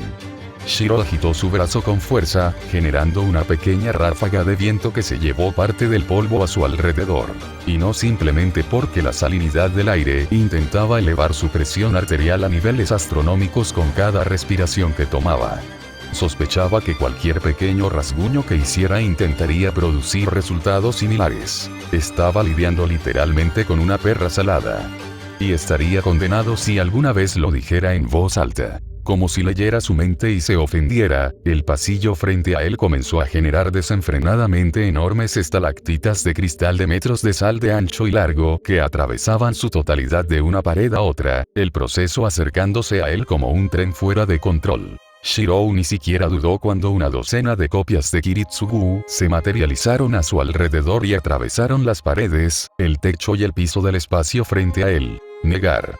Shiro agitó su brazo con fuerza, generando una pequeña ráfaga de viento que se llevó parte del polvo a su alrededor. Y no simplemente porque la salinidad del aire intentaba elevar su presión arterial a niveles astronómicos con cada respiración que tomaba. Sospechaba que cualquier pequeño rasguño que hiciera intentaría producir resultados similares. Estaba lidiando literalmente con una perra salada. Y estaría condenado si alguna vez lo dijera en voz alta. Como si leyera su mente y se ofendiera, el pasillo frente a él comenzó a generar desenfrenadamente enormes estalactitas de cristal de metros de sal de ancho y largo que atravesaban su totalidad de una pared a otra, el proceso acercándose a él como un tren fuera de control. Shirou ni siquiera dudó cuando una docena de copias de Kiritsugu se materializaron a su alrededor y atravesaron las paredes, el techo y el piso del espacio frente a él. Negar.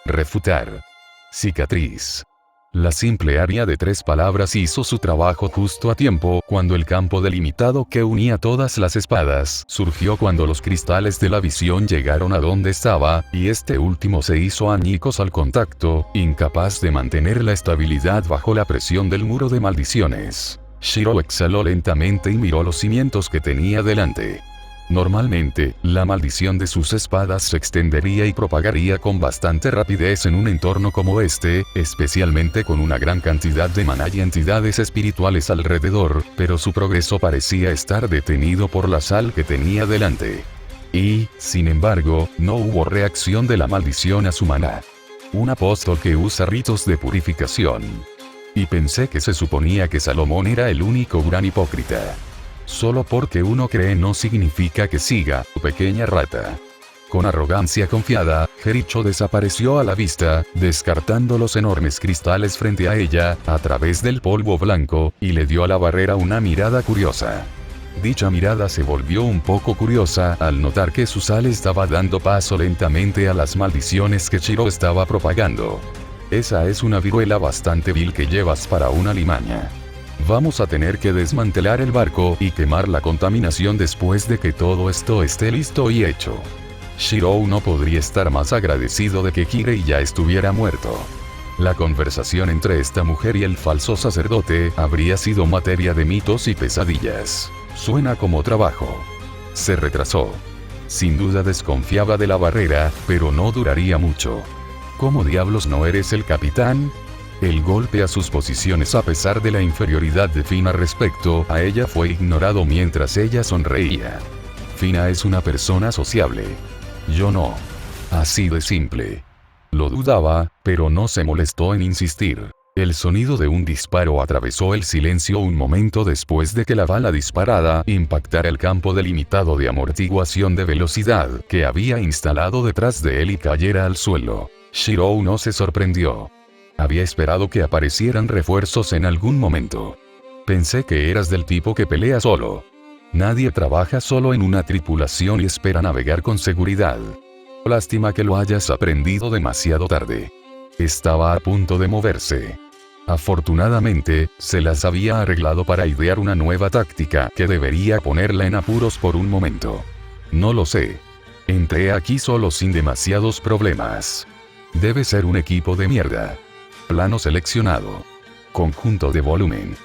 Refutar. Cicatriz. La simple área de 3 palabras hizo su trabajo justo a tiempo cuando el campo delimitado que unía todas las espadas surgió cuando los cristales de la visión llegaron a donde estaba, y este último se hizo añicos al contacto, incapaz de mantener la estabilidad bajo la presión del muro de maldiciones. Shiro exhaló lentamente y miró los cimientos que tenía delante. Normalmente, la maldición de sus espadas se extendería y propagaría con bastante rapidez en un entorno como este, especialmente con una gran cantidad de maná y entidades espirituales alrededor, pero su progreso parecía estar detenido por la sal que tenía delante. Y, sin embargo, no hubo reacción de la maldición a su maná. Un apóstol que usa ritos de purificación. Y pensé que se suponía que Salomón era el único gran hipócrita. Solo porque uno cree no significa que siga, pequeña rata. Con arrogancia confiada, Jericho desapareció a la vista, descartando los enormes cristales frente a ella, a través del polvo blanco, y le dio a la barrera una mirada curiosa. Dicha mirada se volvió un poco curiosa al notar que su sal estaba dando paso lentamente a las maldiciones que Shiro estaba propagando. Esa es una viruela bastante vil que llevas para una limaña. Vamos a tener que desmantelar el barco y quemar la contaminación después de que todo esto esté listo y hecho. Shirou no podría estar más agradecido de que Kirei ya estuviera muerto. La conversación entre esta mujer y el falso sacerdote habría sido materia de mitos y pesadillas. Suena como trabajo. Se retrasó. Sin duda desconfiaba de la barrera, pero no duraría mucho. ¿Cómo diablos no eres el capitán? El golpe a sus posiciones a pesar de la inferioridad de Fina respecto a ella fue ignorado mientras ella sonreía. Fina es una persona sociable. Yo no. Así de simple. Lo dudaba, pero no se molestó en insistir. El sonido de un disparo atravesó el silencio un momento después de que la bala disparada impactara el campo delimitado de amortiguación de velocidad que había instalado detrás de él y cayera al suelo. Shirou no se sorprendió. Había esperado que aparecieran refuerzos en algún momento. Pensé que eras del tipo que pelea solo. Nadie trabaja solo en una tripulación y espera navegar con seguridad. Lástima que lo hayas aprendido demasiado tarde. Estaba a punto de moverse. Afortunadamente, se las había arreglado para idear una nueva táctica que debería ponerla en apuros por un momento. No lo sé. Entré aquí solo sin demasiados problemas. Debe ser un equipo de mierda. Plano seleccionado. Conjunto de volumen.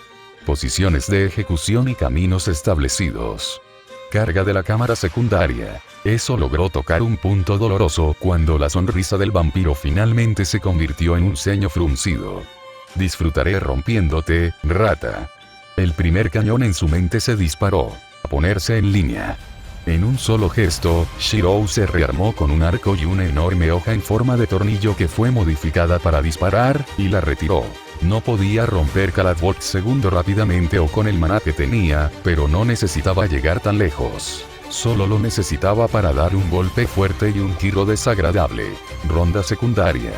Posiciones de ejecución y caminos establecidos. Carga de la cámara secundaria. Eso logró tocar un punto doloroso cuando la sonrisa del vampiro finalmente se convirtió en un ceño fruncido. Disfrutaré rompiéndote, rata. El primer cañón en su mente se disparó. A ponerse en línea. En un solo gesto, Shirou se rearmó con un arco y una enorme hoja en forma de tornillo que fue modificada para disparar, y la retiró. No podía romper cada volt segundo rápidamente o con el maná que tenía, pero no necesitaba llegar tan lejos. Solo lo necesitaba para dar un golpe fuerte y un tiro desagradable. Ronda secundaria.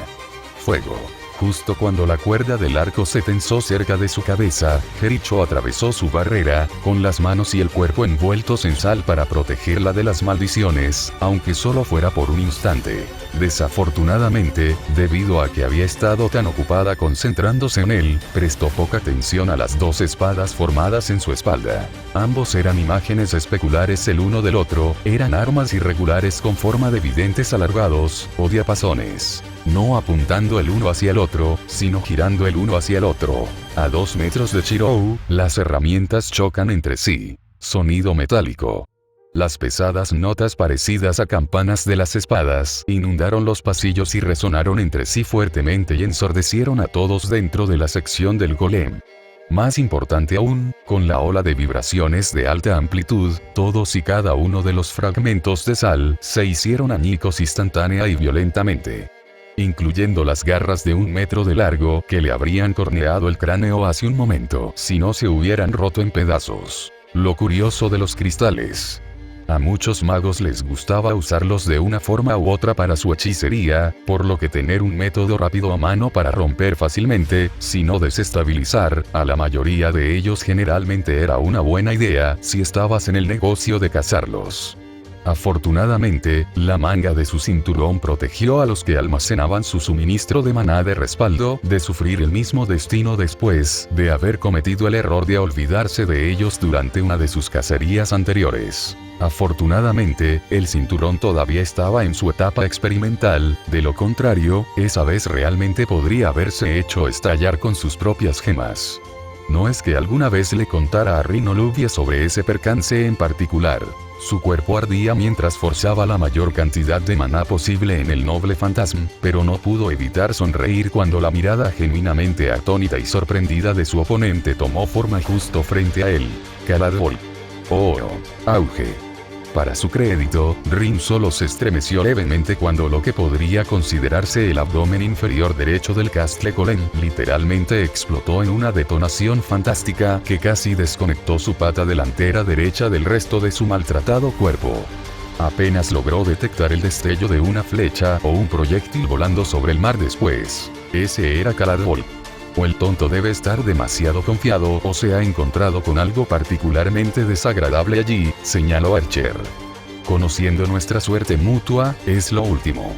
Fuego. Justo cuando la cuerda del arco se tensó cerca de su cabeza, Jericho atravesó su barrera, con las manos y el cuerpo envueltos en sal para protegerla de las maldiciones, aunque solo fuera por un instante. Desafortunadamente, debido a que había estado tan ocupada concentrándose en él, prestó poca atención a las dos espadas formadas en su espalda. Ambos eran imágenes especulares el uno del otro, eran armas irregulares con forma de videntes alargados, o diapasones. No apuntando el uno hacia el otro, sino girando el uno hacia el otro. A 2 metros de Shirou, las herramientas chocan entre sí. Sonido metálico. Las pesadas notas parecidas a campanas de las espadas inundaron los pasillos y resonaron entre sí fuertemente y ensordecieron a todos dentro de la sección del golem. Más importante aún, con la ola de vibraciones de alta amplitud, todos y cada uno de los fragmentos de sal se hicieron añicos instantánea y violentamente. Incluyendo las garras de 1 metro de largo que le habrían corneado el cráneo hace un momento si no se hubieran roto en pedazos. Lo curioso de los cristales. A muchos magos les gustaba usarlos de una forma u otra para su hechicería, por lo que tener un método rápido a mano para romper fácilmente, si no desestabilizar, a la mayoría de ellos generalmente era una buena idea si estabas en el negocio de cazarlos. Afortunadamente, la manga de su cinturón protegió a los que almacenaban su suministro de maná de respaldo de sufrir el mismo destino después de haber cometido el error de olvidarse de ellos durante una de sus cacerías anteriores. Afortunadamente, el cinturón todavía estaba en su etapa experimental, de lo contrario, esa vez realmente podría haberse hecho estallar con sus propias gemas. No es que alguna vez le contara a Rinoluvia sobre ese percance en particular. Su cuerpo ardía mientras forzaba la mayor cantidad de maná posible en el noble fantasma, pero no pudo evitar sonreír cuando la mirada genuinamente atónita y sorprendida de su oponente tomó forma justo frente a él. Caladol. Oh, auge. Para su crédito, Rin solo se estremeció levemente cuando lo que podría considerarse el abdomen inferior derecho del Castle Golem literalmente explotó en una detonación fantástica que casi desconectó su pata delantera derecha del resto de su maltratado cuerpo. Apenas logró detectar el destello de una flecha o un proyectil volando sobre el mar después. Ese era Caladol. O el tonto debe estar demasiado confiado o se ha encontrado con algo particularmente desagradable allí, señaló Archer. Conociendo nuestra suerte mutua, es lo último.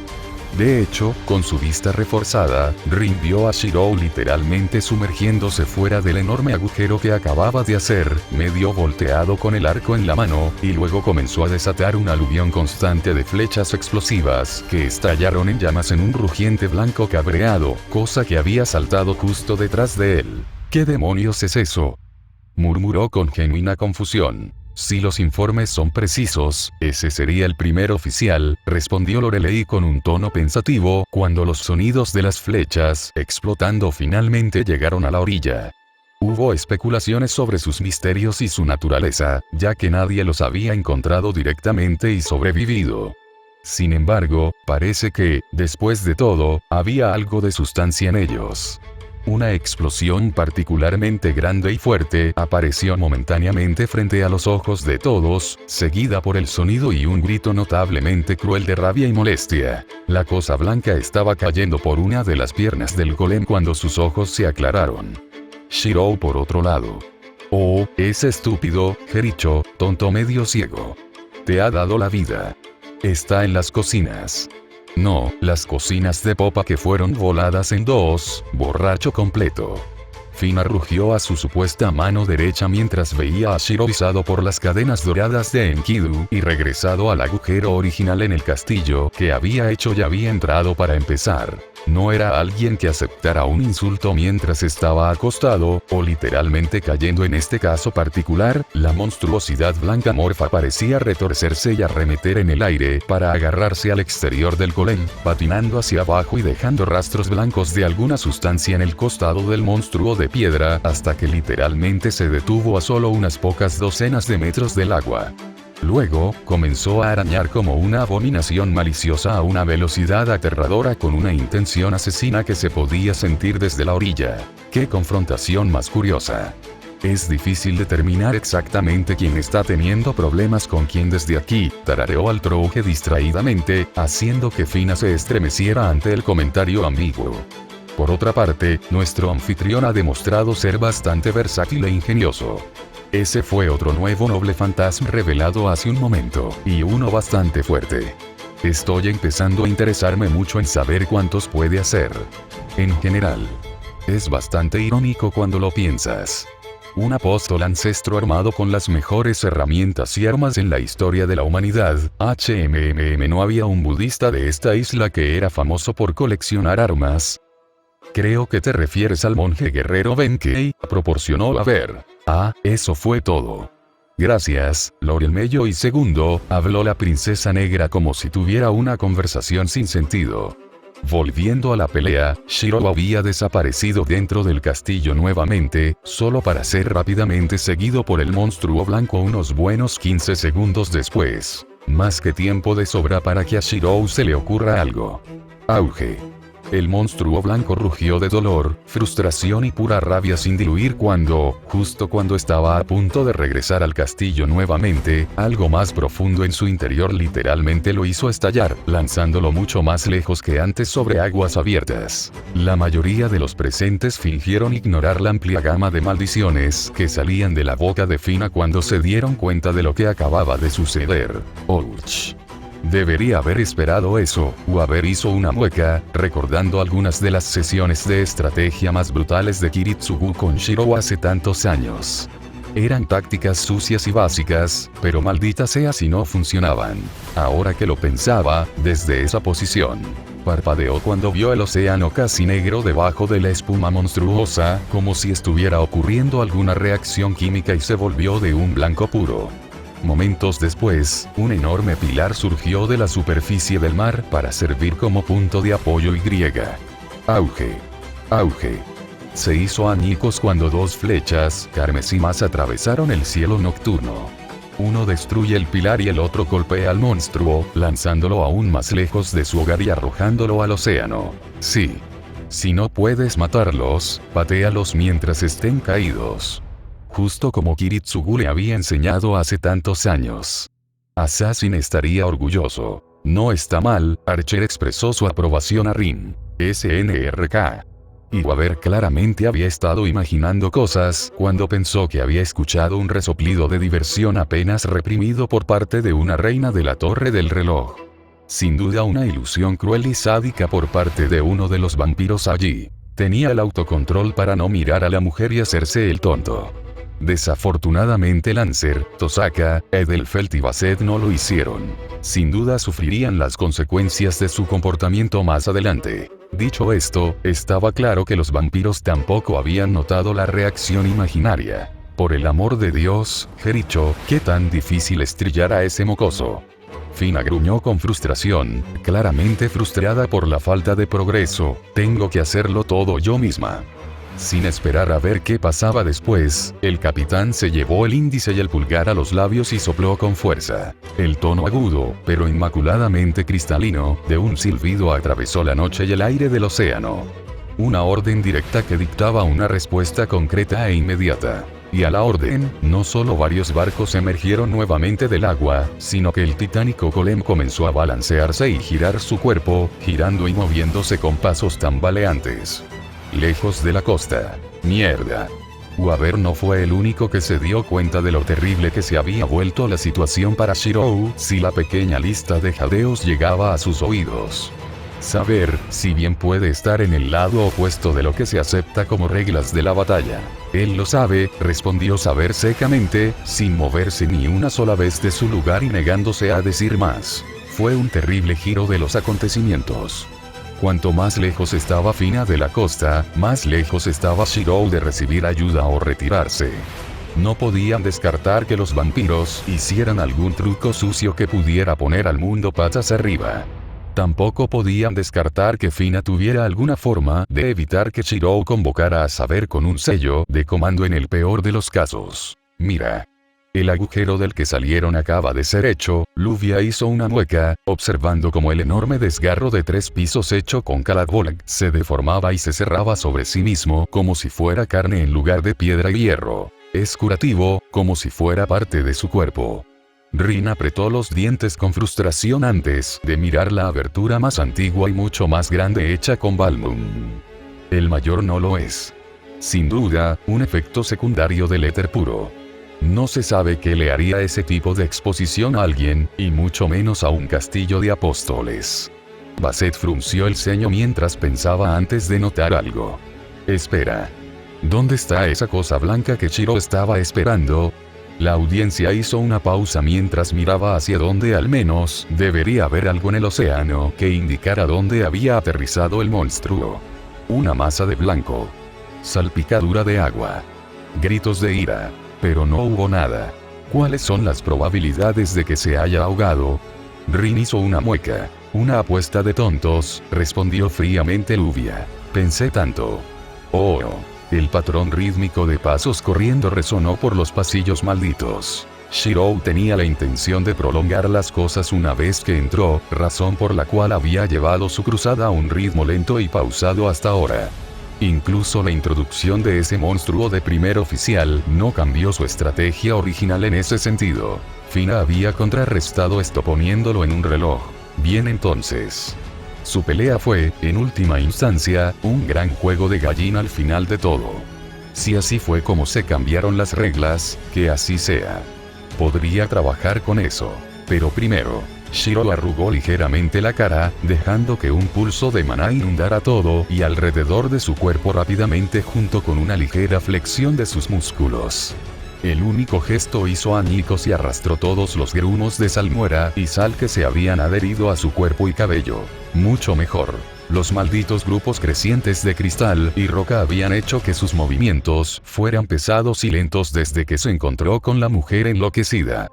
De hecho, con su vista reforzada, Rin vio a Shirou literalmente sumergiéndose fuera del enorme agujero que acababa de hacer, medio volteado con el arco en la mano, y luego comenzó a desatar un aluvión constante de flechas explosivas que estallaron en llamas en un rugiente blanco cabreado, cosa que había saltado justo detrás de él. ¿Qué demonios es eso?, murmuró con genuina confusión. Si los informes son precisos, ese sería el primer oficial, respondió Lorelei con un tono pensativo, cuando los sonidos de las flechas, explotando finalmente llegaron a la orilla. Hubo especulaciones sobre sus misterios y su naturaleza, ya que nadie los había encontrado directamente y sobrevivido. Sin embargo, parece que, después de todo, había algo de sustancia en ellos. Una explosión particularmente grande y fuerte apareció momentáneamente frente a los ojos de todos, seguida por el sonido y un grito notablemente cruel de rabia y molestia. La cosa blanca estaba cayendo por una de las piernas del golem cuando sus ojos se aclararon. Shirou por otro lado. Oh, ese estúpido, Jericho, tonto medio ciego. Te ha dado la vida. Está en las cocinas. No, las cocinas de popa que fueron voladas en dos, borracho completo. Fina rugió a su supuesta mano derecha mientras veía a Shirou izado por las cadenas doradas de Enkidu y regresado al agujero original en el castillo que había hecho y había entrado para empezar. No era alguien que aceptara un insulto mientras estaba acostado, o literalmente cayendo. En este caso particular, la monstruosidad blanca morfa parecía retorcerse y arremeter en el aire para agarrarse al exterior del golem, patinando hacia abajo y dejando rastros blancos de alguna sustancia en el costado del monstruo de piedra, hasta que literalmente se detuvo a solo unas pocas docenas de metros del agua. Luego, comenzó a arañar como una abominación maliciosa a una velocidad aterradora con una intención asesina que se podía sentir desde la orilla. ¡Qué confrontación más curiosa! Es difícil determinar exactamente quién está teniendo problemas con quién desde aquí, tarareó Altrouje distraídamente, haciendo que Fina se estremeciera ante el comentario ambiguo. Por otra parte, nuestro anfitrión ha demostrado ser bastante versátil e ingenioso. Ese fue otro nuevo noble fantasma revelado hace un momento, y uno bastante fuerte. Estoy empezando a interesarme mucho en saber cuántos puede hacer. En general. Es bastante irónico cuando lo piensas. Un apóstol ancestro armado con las mejores herramientas y armas en la historia de la humanidad. No había un budista de esta isla que era famoso por coleccionar armas. Creo que te refieres al monje guerrero Benkei, proporcionó a ver. Ah, eso fue todo. Gracias, Lorel Mello. Y segundo, habló la princesa negra como si tuviera una conversación sin sentido. Volviendo a la pelea, Shirou había desaparecido dentro del castillo nuevamente, solo para ser rápidamente seguido por el monstruo blanco unos buenos 15 segundos después. Más que tiempo de sobra para que a Shirou se le ocurra algo. Auge. El monstruo blanco rugió de dolor, frustración y pura rabia sin diluir cuando, justo cuando estaba a punto de regresar al castillo nuevamente, algo más profundo en su interior literalmente lo hizo estallar, lanzándolo mucho más lejos que antes sobre aguas abiertas. La mayoría de los presentes fingieron ignorar la amplia gama de maldiciones que salían de la boca de Fina cuando se dieron cuenta de lo que acababa de suceder. ¡Ouch! Debería haber esperado eso, o haber hizo una mueca, recordando algunas de las sesiones de estrategia más brutales de Kiritsugu con Shirou hace tantos años. Eran tácticas sucias y básicas, pero maldita sea si no funcionaban. Ahora que lo pensaba, desde esa posición, parpadeó cuando vio el océano casi negro debajo de la espuma monstruosa, como si estuviera ocurriendo alguna reacción química y se volvió de un blanco puro. Momentos después, un enorme pilar surgió de la superficie del mar para servir como punto de apoyo y griega. Auge. Auge. Se hizo añicos cuando dos flechas carmesí más atravesaron el cielo nocturno. Uno destruye el pilar y el otro golpea al monstruo, lanzándolo aún más lejos de su hogar y arrojándolo al océano. Sí. Si no puedes matarlos, patéalos mientras estén caídos. Justo como Kiritsugu le había enseñado hace tantos años. Assassin estaría orgulloso. No está mal, Archer expresó su aprobación a Rin. SNRK. Y Waver claramente había estado imaginando cosas cuando pensó que había escuchado un resoplido de diversión apenas reprimido por parte de una reina de la Torre del Reloj. Sin duda una ilusión cruel y sádica por parte de uno de los vampiros allí. Tenía el autocontrol para no mirar a la mujer y hacerse el tonto. Desafortunadamente Lancer, Tosaka, Edelfelt y Basset no lo hicieron. Sin duda sufrirían las consecuencias de su comportamiento más adelante. Dicho esto, estaba claro que los vampiros tampoco habían notado la reacción imaginaria. Por el amor de Dios, Jericho, qué tan difícil es trillar a ese mocoso. Fina gruñó con frustración, claramente frustrada por la falta de progreso. Tengo que hacerlo todo yo misma. Sin esperar a ver qué pasaba después, el capitán se llevó el índice y el pulgar a los labios y sopló con fuerza. El tono agudo, pero inmaculadamente cristalino, de un silbido atravesó la noche y el aire del océano. Una orden directa que dictaba una respuesta concreta e inmediata. Y a la orden, no solo varios barcos emergieron nuevamente del agua, sino que el titánico golem comenzó a balancearse y girar su cuerpo, girando y moviéndose con pasos tambaleantes. Lejos de la costa. Mierda. Waver no fue el único que se dio cuenta de lo terrible que se había vuelto la situación para Shirou, si la pequeña lista de jadeos llegaba a sus oídos. Saber, si bien puede estar en el lado opuesto de lo que se acepta como reglas de la batalla. Él lo sabe, respondió Saber secamente, sin moverse ni una sola vez de su lugar y negándose a decir más. Fue un terrible giro de los acontecimientos. Cuanto más lejos estaba Fina de la costa, más lejos estaba Shirou de recibir ayuda o retirarse. No podían descartar que los vampiros hicieran algún truco sucio que pudiera poner al mundo patas arriba. Tampoco podían descartar que Fina tuviera alguna forma de evitar que Shirou convocara a Saber con un sello de comando en el peor de los casos. Mira. El agujero del que salieron acaba de ser hecho. Luvia hizo una mueca, observando cómo el enorme desgarro de 3 pisos hecho con Calabolg se deformaba y se cerraba sobre sí mismo como si fuera carne en lugar de piedra y hierro. Es curativo, como si fuera parte de su cuerpo. Rin apretó los dientes con frustración antes de mirar la abertura más antigua y mucho más grande hecha con Balmum. El mayor no lo es. Sin duda, un efecto secundario del éter puro. No se sabe qué le haría ese tipo de exposición a alguien, y mucho menos a un castillo de apóstoles. Basset frunció el ceño mientras pensaba antes de notar algo. Espera. ¿Dónde está esa cosa blanca que Shirou estaba esperando? La audiencia hizo una pausa mientras miraba hacia donde al menos debería haber algo en el océano que indicara dónde había aterrizado el monstruo. Una masa de blanco. Salpicadura de agua. Gritos de ira. Pero no hubo nada. ¿Cuáles son las probabilidades de que se haya ahogado? Rin hizo una mueca. Una apuesta de tontos, respondió fríamente Luvia. Pensé tanto. Oh. El patrón rítmico de pasos corriendo resonó por los pasillos malditos. Shirou tenía la intención de prolongar las cosas una vez que entró, razón por la cual había llevado su cruzada a un ritmo lento y pausado hasta ahora. Incluso la introducción de ese monstruo de primer oficial no cambió su estrategia original en ese sentido. Fina había contrarrestado esto poniéndolo en un reloj. Bien entonces. Su pelea fue, en última instancia, un gran juego de gallina al final de todo. Si así fue como se cambiaron las reglas, que así sea. Podría trabajar con eso. Pero primero. Shirou arrugó ligeramente la cara, dejando que un pulso de maná inundara todo y alrededor de su cuerpo rápidamente junto con una ligera flexión de sus músculos. El único gesto hizo añicos y arrastró todos los grumos de salmuera y sal que se habían adherido a su cuerpo y cabello. Mucho mejor. Los malditos grupos crecientes de cristal y roca habían hecho que sus movimientos fueran pesados y lentos desde que se encontró con la mujer enloquecida.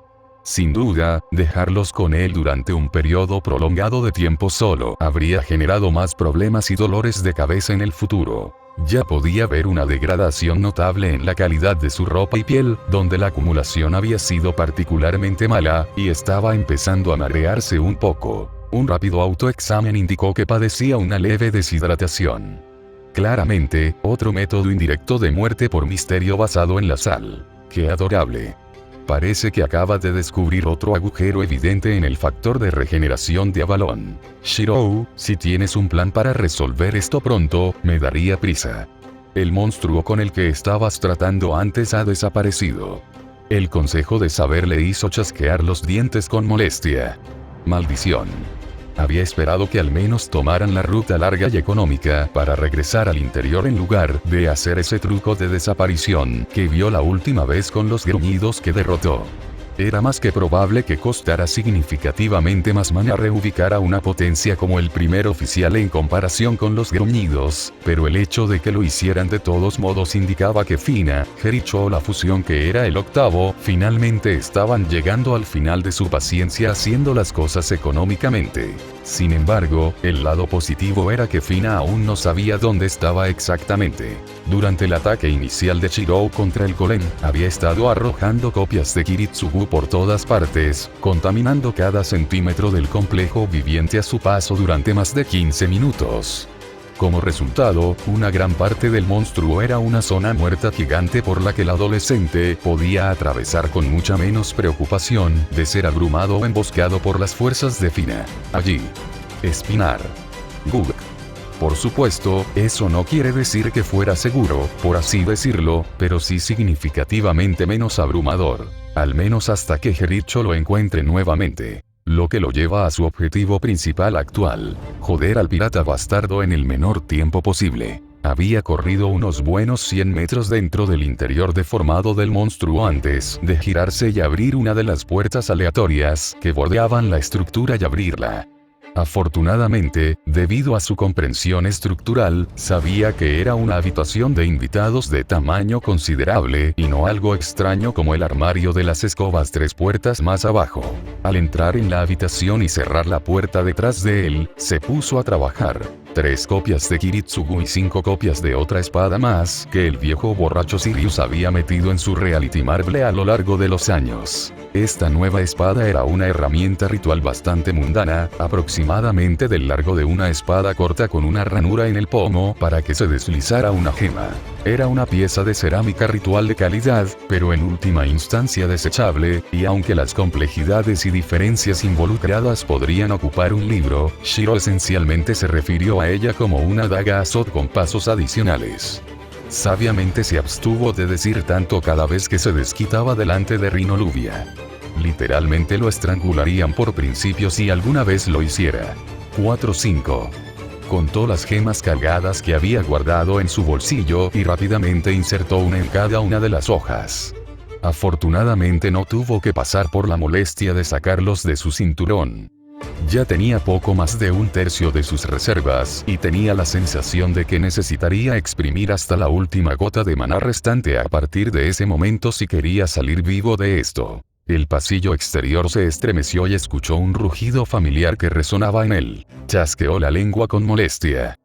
Sin duda, dejarlos con él durante un periodo prolongado de tiempo solo habría generado más problemas y dolores de cabeza en el futuro. Ya podía ver una degradación notable en la calidad de su ropa y piel, donde la acumulación había sido particularmente mala, y estaba empezando a marearse un poco. Un rápido autoexamen indicó que padecía una leve deshidratación. Claramente, otro método indirecto de muerte por misterio basado en la sal. ¡Qué adorable! Parece que acaba de descubrir otro agujero evidente en el factor de regeneración de Avalon. Shirou, si tienes un plan para resolver esto pronto, me daría prisa. El monstruo con el que estabas tratando antes ha desaparecido. El consejo de Saber le hizo chasquear los dientes con molestia. Maldición. Había esperado que al menos tomaran la ruta larga y económica para regresar al interior en lugar de hacer ese truco de desaparición que vio la última vez con los gruñidos que derrotó. Era más que probable que costara significativamente más mana reubicar a una potencia como el primer oficial en comparación con los gruñidos, pero el hecho de que lo hicieran de todos modos indicaba que Fina, Jericho o la fusión que era el octavo, finalmente estaban llegando al final de su paciencia haciendo las cosas económicamente. Sin embargo, el lado positivo era que Fina aún no sabía dónde estaba exactamente. Durante el ataque inicial de Shirou contra el golem, había estado arrojando copias de Kiritsugu por todas partes, contaminando cada centímetro del complejo viviente a su paso durante más de 15 minutos. Como resultado, una gran parte del monstruo era una zona muerta gigante por la que el adolescente podía atravesar con mucha menos preocupación de ser abrumado o emboscado por las fuerzas de Fina. Allí. Espinar. Gug. Por supuesto, eso no quiere decir que fuera seguro, por así decirlo, pero sí significativamente menos abrumador. Al menos hasta que Jericho lo encuentre nuevamente. Lo que lo lleva a su objetivo principal actual: joder al pirata bastardo en el menor tiempo posible. Había corrido unos buenos 100 metros dentro del interior deformado del monstruo antes de girarse y abrir una de las puertas aleatorias que bordeaban la estructura y abrirla. Afortunadamente, debido a su comprensión estructural, sabía que era una habitación de invitados de tamaño considerable y no algo extraño como el armario de las escobas 3 puertas más abajo. Al entrar en la habitación y cerrar la puerta detrás de él, se puso a trabajar. 3 copias de Kiritsugu y 5 copias de otra espada más que el viejo borracho Sirius había metido en su Reality Marble a lo largo de los años. Esta nueva espada era una herramienta ritual bastante mundana, aproximadamente del largo de una espada corta con una ranura en el pomo para que se deslizara una gema. Era una pieza de cerámica ritual de calidad, pero en última instancia desechable, y aunque las complejidades y diferencias involucradas podrían ocupar un libro, Shiro esencialmente se refirió a ella como una daga azot con pasos adicionales. Sabiamente se abstuvo de decir tanto cada vez que se desquitaba delante de Rinoluvia. Literalmente lo estrangularían por principio si alguna vez lo hiciera. 4-5. Contó las gemas cargadas que había guardado en su bolsillo y rápidamente insertó una en cada una de las hojas. Afortunadamente no tuvo que pasar por la molestia de sacarlos de su cinturón. Ya tenía poco más de 1/3 de sus reservas y tenía la sensación de que necesitaría exprimir hasta la última gota de maná restante a partir de ese momento si quería salir vivo de esto. El pasillo exterior se estremeció y escuchó un rugido familiar que resonaba en él. Chasqueó la lengua con molestia.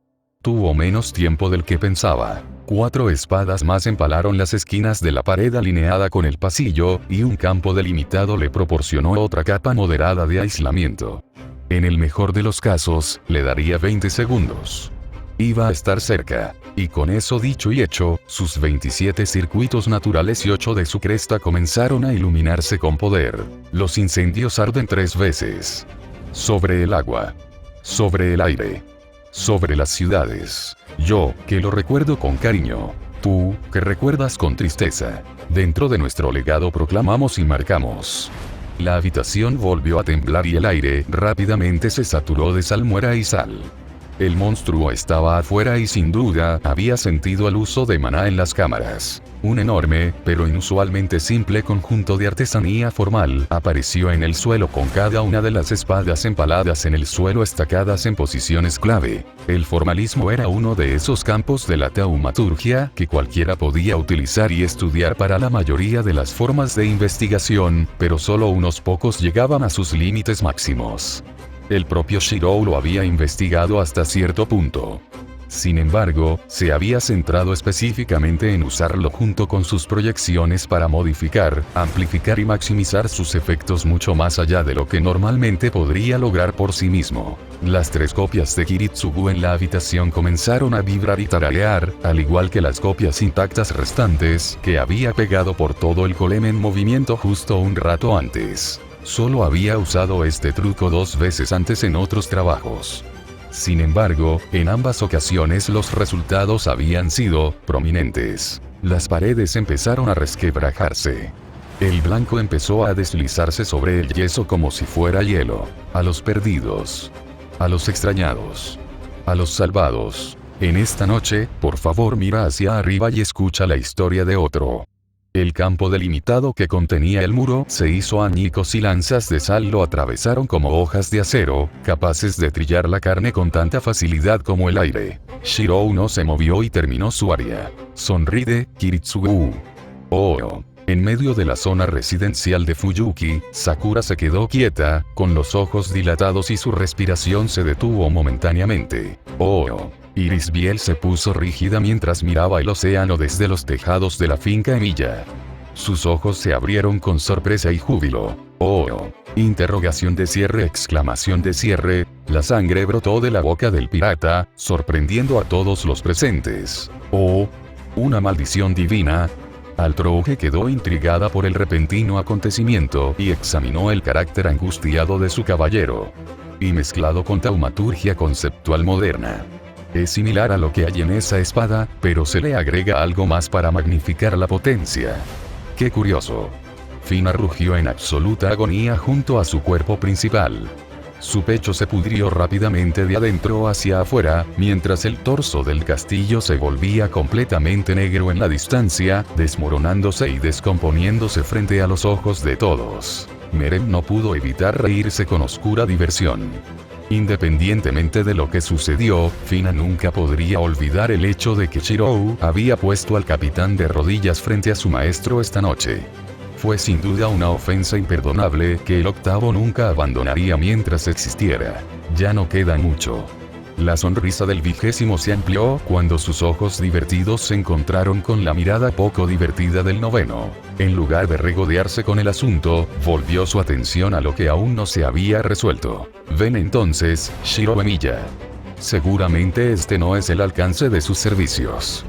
Tuvo menos tiempo del que pensaba. 4 espadas más empalaron las esquinas de la pared alineada con el pasillo, y un campo delimitado le proporcionó otra capa moderada de aislamiento. En el mejor de los casos, le daría 20 segundos. Iba a estar cerca. Y con eso dicho y hecho, sus 27 circuitos naturales y 8 de su cresta comenzaron a iluminarse con poder. Los incendios arden 3 veces. Sobre el agua. Sobre el aire. Sobre las ciudades. Yo, que lo recuerdo con cariño. Tú, que recuerdas con tristeza. Dentro de nuestro legado proclamamos y marcamos. La habitación volvió a temblar y el aire rápidamente se saturó de salmuera y sal. El monstruo estaba afuera y sin duda había sentido el uso de maná en las cámaras. Un enorme, pero inusualmente simple conjunto de artesanía formal apareció en el suelo con cada una de las espadas empaladas en el suelo estacadas en posiciones clave. El formalismo era uno de esos campos de la taumaturgia que cualquiera podía utilizar y estudiar para la mayoría de las formas de investigación, pero solo unos pocos llegaban a sus límites máximos. El propio Shirou lo había investigado hasta cierto punto. Sin embargo, se había centrado específicamente en usarlo junto con sus proyecciones para modificar, amplificar y maximizar sus efectos mucho más allá de lo que normalmente podría lograr por sí mismo. Las 3 copias de Kiritsugu en la habitación comenzaron a vibrar y tararear, al igual que las copias intactas restantes, que había pegado por todo el golem en movimiento justo un rato antes. Solo había usado este truco 2 veces antes en otros trabajos. Sin embargo, en ambas ocasiones los resultados habían sido prominentes. Las paredes empezaron a resquebrajarse. El blanco empezó a deslizarse sobre el yeso como si fuera hielo. A los perdidos. A los extrañados. A los salvados. En esta noche, por favor mira hacia arriba y escucha la historia de otro. El campo delimitado que contenía el muro se hizo añicos y lanzas de sal lo atravesaron como hojas de acero, capaces de trillar la carne con tanta facilidad como el aire. Shirou no se movió y terminó su área. Sonríe, Kiritsugu. Oh. En medio de la zona residencial de Fuyuki, Sakura se quedó quieta, con los ojos dilatados y su respiración se detuvo momentáneamente. Oh. Iris Biel se puso rígida mientras miraba el océano desde los tejados de la finca Emilia. Sus ojos se abrieron con sorpresa y júbilo. Oh. Interrogación de cierre, exclamación de cierre. La sangre brotó de la boca del pirata, sorprendiendo a todos los presentes. Oh. Una maldición divina. Altrouge quedó intrigada por el repentino acontecimiento y examinó el carácter angustiado de su caballero. Y mezclado con taumaturgia conceptual moderna. Es similar a lo que hay en esa espada, pero se le agrega algo más para magnificar la potencia. ¡Qué curioso! Fina rugió en absoluta agonía junto a su cuerpo principal. Su pecho se pudrió rápidamente de adentro hacia afuera, mientras el torso del castillo se volvía completamente negro en la distancia, desmoronándose y descomponiéndose frente a los ojos de todos. Meren no pudo evitar reírse con oscura diversión. Independientemente de lo que sucedió, Fina nunca podría olvidar el hecho de que Shirou había puesto al capitán de rodillas frente a su maestro esta noche. Fue sin duda una ofensa imperdonable que el octavo nunca abandonaría mientras existiera. Ya no queda mucho. La sonrisa del 20 se amplió cuando sus ojos divertidos se encontraron con la mirada poco divertida del noveno. En lugar de regodearse con el asunto, volvió su atención a lo que aún no se había resuelto. Ven entonces, Shirou Emilia. Seguramente este no es el alcance de sus servicios.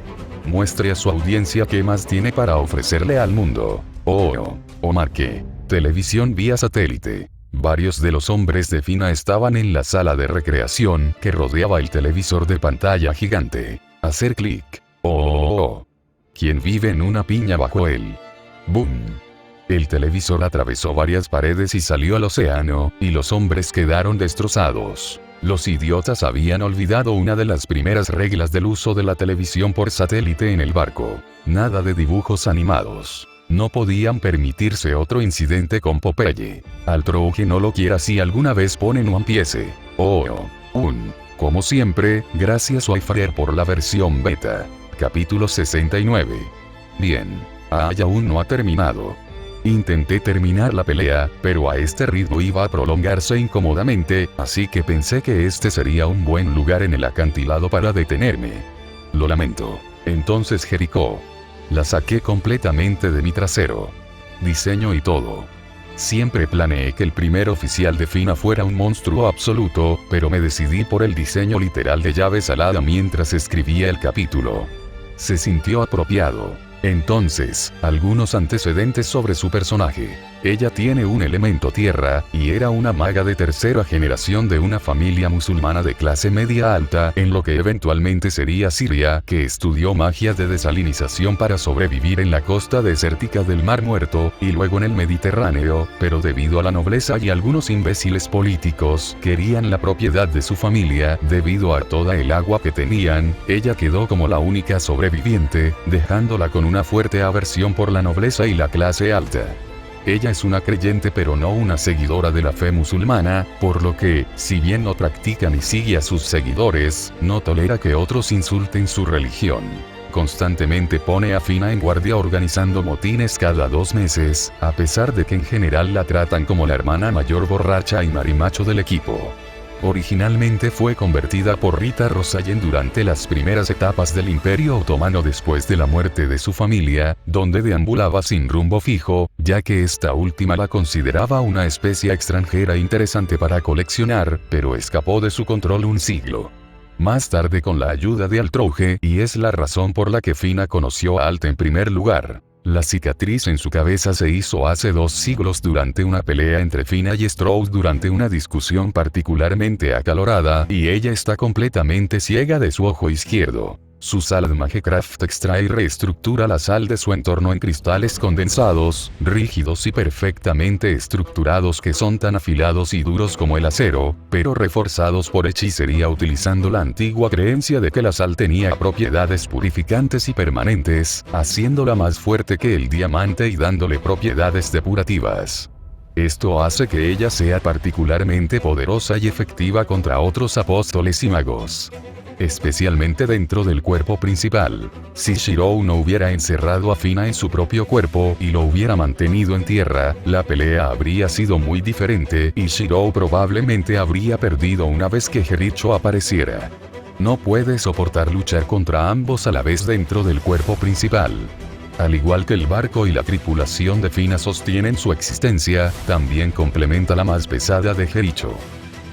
Muestre a su audiencia qué más tiene para ofrecerle al mundo. Oh, marque. Televisión vía satélite. Varios de los hombres de Fina estaban en la sala de recreación que rodeaba el televisor de pantalla gigante. Hacer clic. Oh. ¿Quién vive en una piña bajo él? Boom. El televisor atravesó varias paredes y salió al océano, y los hombres quedaron destrozados. Los idiotas habían olvidado una de las primeras reglas del uso de la televisión por satélite en el barco. Nada de dibujos animados. No podían permitirse otro incidente con Popeye. Altrouge no lo quiera si alguna vez ponen One Piece. Como siempre, gracias Wi-Fi por la versión beta. Capítulo 69. Bien. Aún no ha terminado. Intenté terminar la pelea, pero a este ritmo iba a prolongarse incómodamente, así que pensé que este sería un buen lugar en el acantilado para detenerme. Lo lamento. Entonces Jericó. La saqué completamente de mi trasero. Diseño y todo. Siempre planeé que el primer oficial de Fina fuera un monstruo absoluto, pero me decidí por el diseño literal de llave salada mientras escribía el capítulo. Se sintió apropiado. Entonces, algunos antecedentes sobre su personaje. Ella tiene un elemento tierra, y era una maga de tercera generación de una familia musulmana de clase media alta, en lo que eventualmente sería Siria, que estudió magia de desalinización para sobrevivir en la costa desértica del Mar Muerto, y luego en el Mediterráneo, pero debido a la nobleza y algunos imbéciles políticos, querían la propiedad de su familia, debido a toda el agua que tenían, ella quedó como la única sobreviviente, dejándola con una fuerte aversión por la nobleza y la clase alta. Ella es una creyente pero no una seguidora de la fe musulmana, por lo que, si bien no practica ni sigue a sus seguidores, no tolera que otros insulten su religión. Constantemente pone a Fina en guardia organizando motines cada 2 meses, a pesar de que en general la tratan como la hermana mayor borracha y marimacho del equipo. Originalmente fue convertida por Rita Rosayen durante las primeras etapas del Imperio Otomano después de la muerte de su familia, donde deambulaba sin rumbo fijo, ya que esta última la consideraba una especie extranjera interesante para coleccionar, pero escapó de su control un siglo más tarde con la ayuda de Altrouge, y es la razón por la que Fina conoció a Alt en primer lugar. La cicatriz en su cabeza se hizo hace 2 siglos durante una pelea entre Fina y Strauss durante una discusión particularmente acalorada, y ella está completamente ciega de su ojo izquierdo. Su sal Magecraft extrae y reestructura la sal de su entorno en cristales condensados, rígidos y perfectamente estructurados que son tan afilados y duros como el acero, pero reforzados por hechicería utilizando la antigua creencia de que la sal tenía propiedades purificantes y permanentes, haciéndola más fuerte que el diamante y dándole propiedades depurativas. Esto hace que ella sea particularmente poderosa y efectiva contra otros apóstoles y magos. Especialmente dentro del cuerpo principal. Si Shirou no hubiera encerrado a Fina en su propio cuerpo y lo hubiera mantenido en tierra, la pelea habría sido muy diferente y Shirou probablemente habría perdido una vez que Jericho apareciera. No puede soportar luchar contra ambos a la vez dentro del cuerpo principal. Al igual que el barco y la tripulación de Fina sostienen su existencia, también complementa la más pesada de Jericho.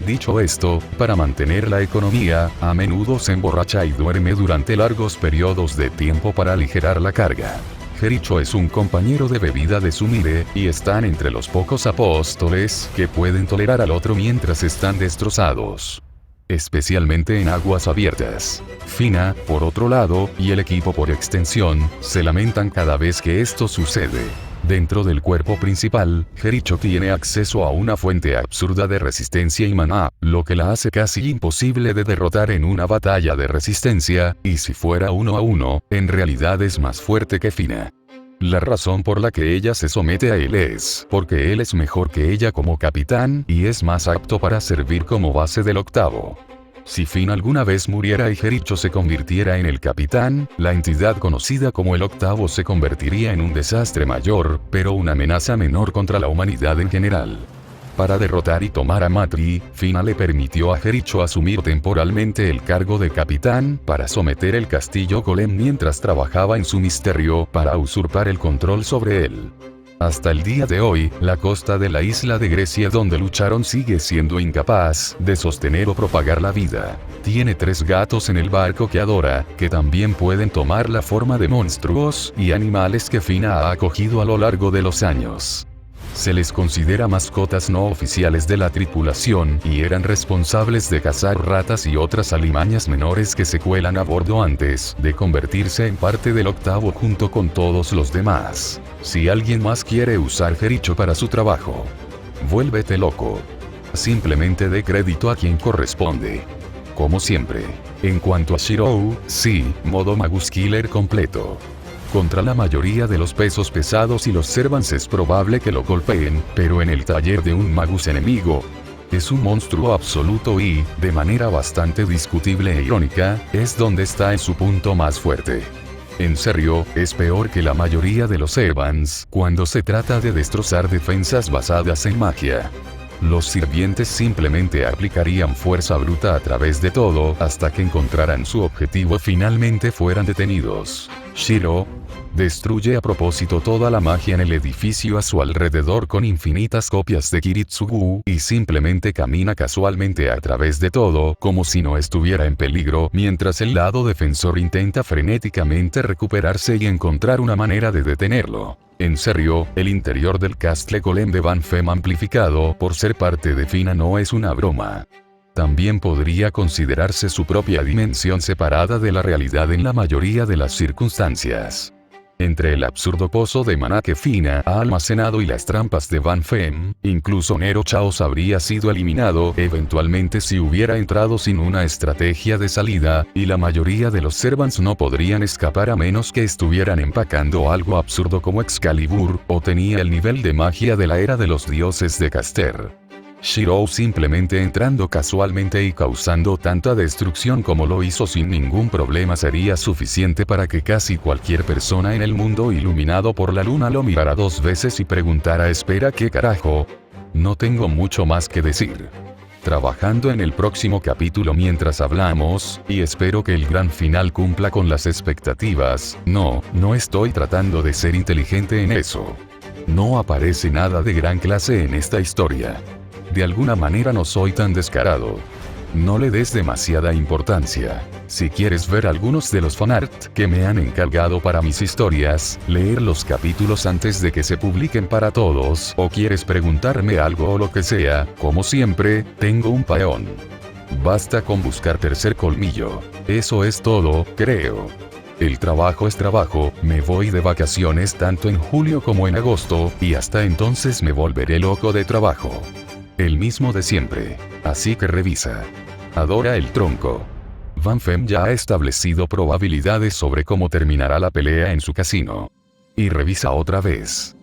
Dicho esto, para mantener la economía, a menudo se emborracha y duerme durante largos periodos de tiempo para aligerar la carga. Jericho es un compañero de bebida de Sumire, y están entre los pocos apóstoles que pueden tolerar al otro mientras están destrozados. Especialmente en aguas abiertas. Fina, por otro lado, y el equipo por extensión, se lamentan cada vez que esto sucede. Dentro del cuerpo principal, Jericho tiene acceso a una fuente absurda de resistencia y maná, lo que la hace casi imposible de derrotar en una batalla de resistencia, y si fuera 1 a 1, en realidad es más fuerte que Fina. La razón por la que ella se somete a él es porque él es mejor que ella como capitán y es más apto para servir como base del octavo. Si Fina alguna vez muriera y Jericho se convirtiera en el capitán, la entidad conocida como el octavo se convertiría en un desastre mayor, pero una amenaza menor contra la humanidad en general. Para derrotar y tomar a Matri, Fina le permitió a Jericho asumir temporalmente el cargo de capitán para someter el castillo Golem mientras trabajaba en su misterio para usurpar el control sobre él. Hasta el día de hoy, la costa de la isla de Grecia donde lucharon sigue siendo incapaz de sostener o propagar la vida. Tiene 3 gatos en el barco que adora, que también pueden tomar la forma de monstruos y animales que Fina ha acogido a lo largo de los años. Se les considera mascotas no oficiales de la tripulación y eran responsables de cazar ratas y otras alimañas menores que se cuelan a bordo antes de convertirse en parte del octavo junto con todos los demás. Si alguien más quiere usar Jericho para su trabajo, vuélvete loco. Simplemente dé crédito a quien corresponde. Como siempre. En cuanto a Shirou, sí, modo Magus Killer completo. Contra la mayoría de los pesos pesados y los servants es probable que lo golpeen, pero en el taller de un magus enemigo, es un monstruo absoluto y, de manera bastante discutible e irónica, es donde está en su punto más fuerte. En serio, es peor que la mayoría de los servants cuando se trata de destrozar defensas basadas en magia. Los sirvientes simplemente aplicarían fuerza bruta a través de todo hasta que encontraran su objetivo y finalmente fueran detenidos. Shiro destruye a propósito toda la magia en el edificio a su alrededor con infinitas copias de Kiritsugu y simplemente camina casualmente a través de todo como si no estuviera en peligro mientras el lado defensor intenta frenéticamente recuperarse y encontrar una manera de detenerlo. En serio, el interior del Castle Golem de Banfem amplificado por ser parte de Fina no es una broma. También podría considerarse su propia dimensión separada de la realidad en la mayoría de las circunstancias. Entre el absurdo pozo de maná que Fina ha almacenado y las trampas de Banfem, incluso Nero Chaos habría sido eliminado eventualmente si hubiera entrado sin una estrategia de salida, y la mayoría de los servants no podrían escapar a menos que estuvieran empacando algo absurdo como Excalibur, o tenía el nivel de magia de la era de los dioses de Caster. Shirou simplemente entrando casualmente y causando tanta destrucción como lo hizo sin ningún problema sería suficiente para que casi cualquier persona en el mundo iluminado por la luna lo mirara 2 veces y preguntara ¿espera qué carajo? No tengo mucho más que decir. Trabajando en el próximo capítulo mientras hablamos, y espero que el gran final cumpla con las expectativas. No estoy tratando de ser inteligente en eso. No aparece nada de gran clase en esta historia. De alguna manera no soy tan descarado. No le des demasiada importancia. Si quieres ver algunos de los fanart que me han encargado para mis historias, leer los capítulos antes de que se publiquen para todos, o quieres preguntarme algo o lo que sea, como siempre, tengo un Patreon. Basta con buscar tercer colmillo. Eso es todo, creo. El trabajo es trabajo, me voy de vacaciones tanto en julio como en agosto, y hasta entonces me volveré loco de trabajo. El mismo de siempre. Así que revisa. Adora el tronco. Van Fem ya ha establecido probabilidades sobre cómo terminará la pelea en su casino. Y revisa otra vez.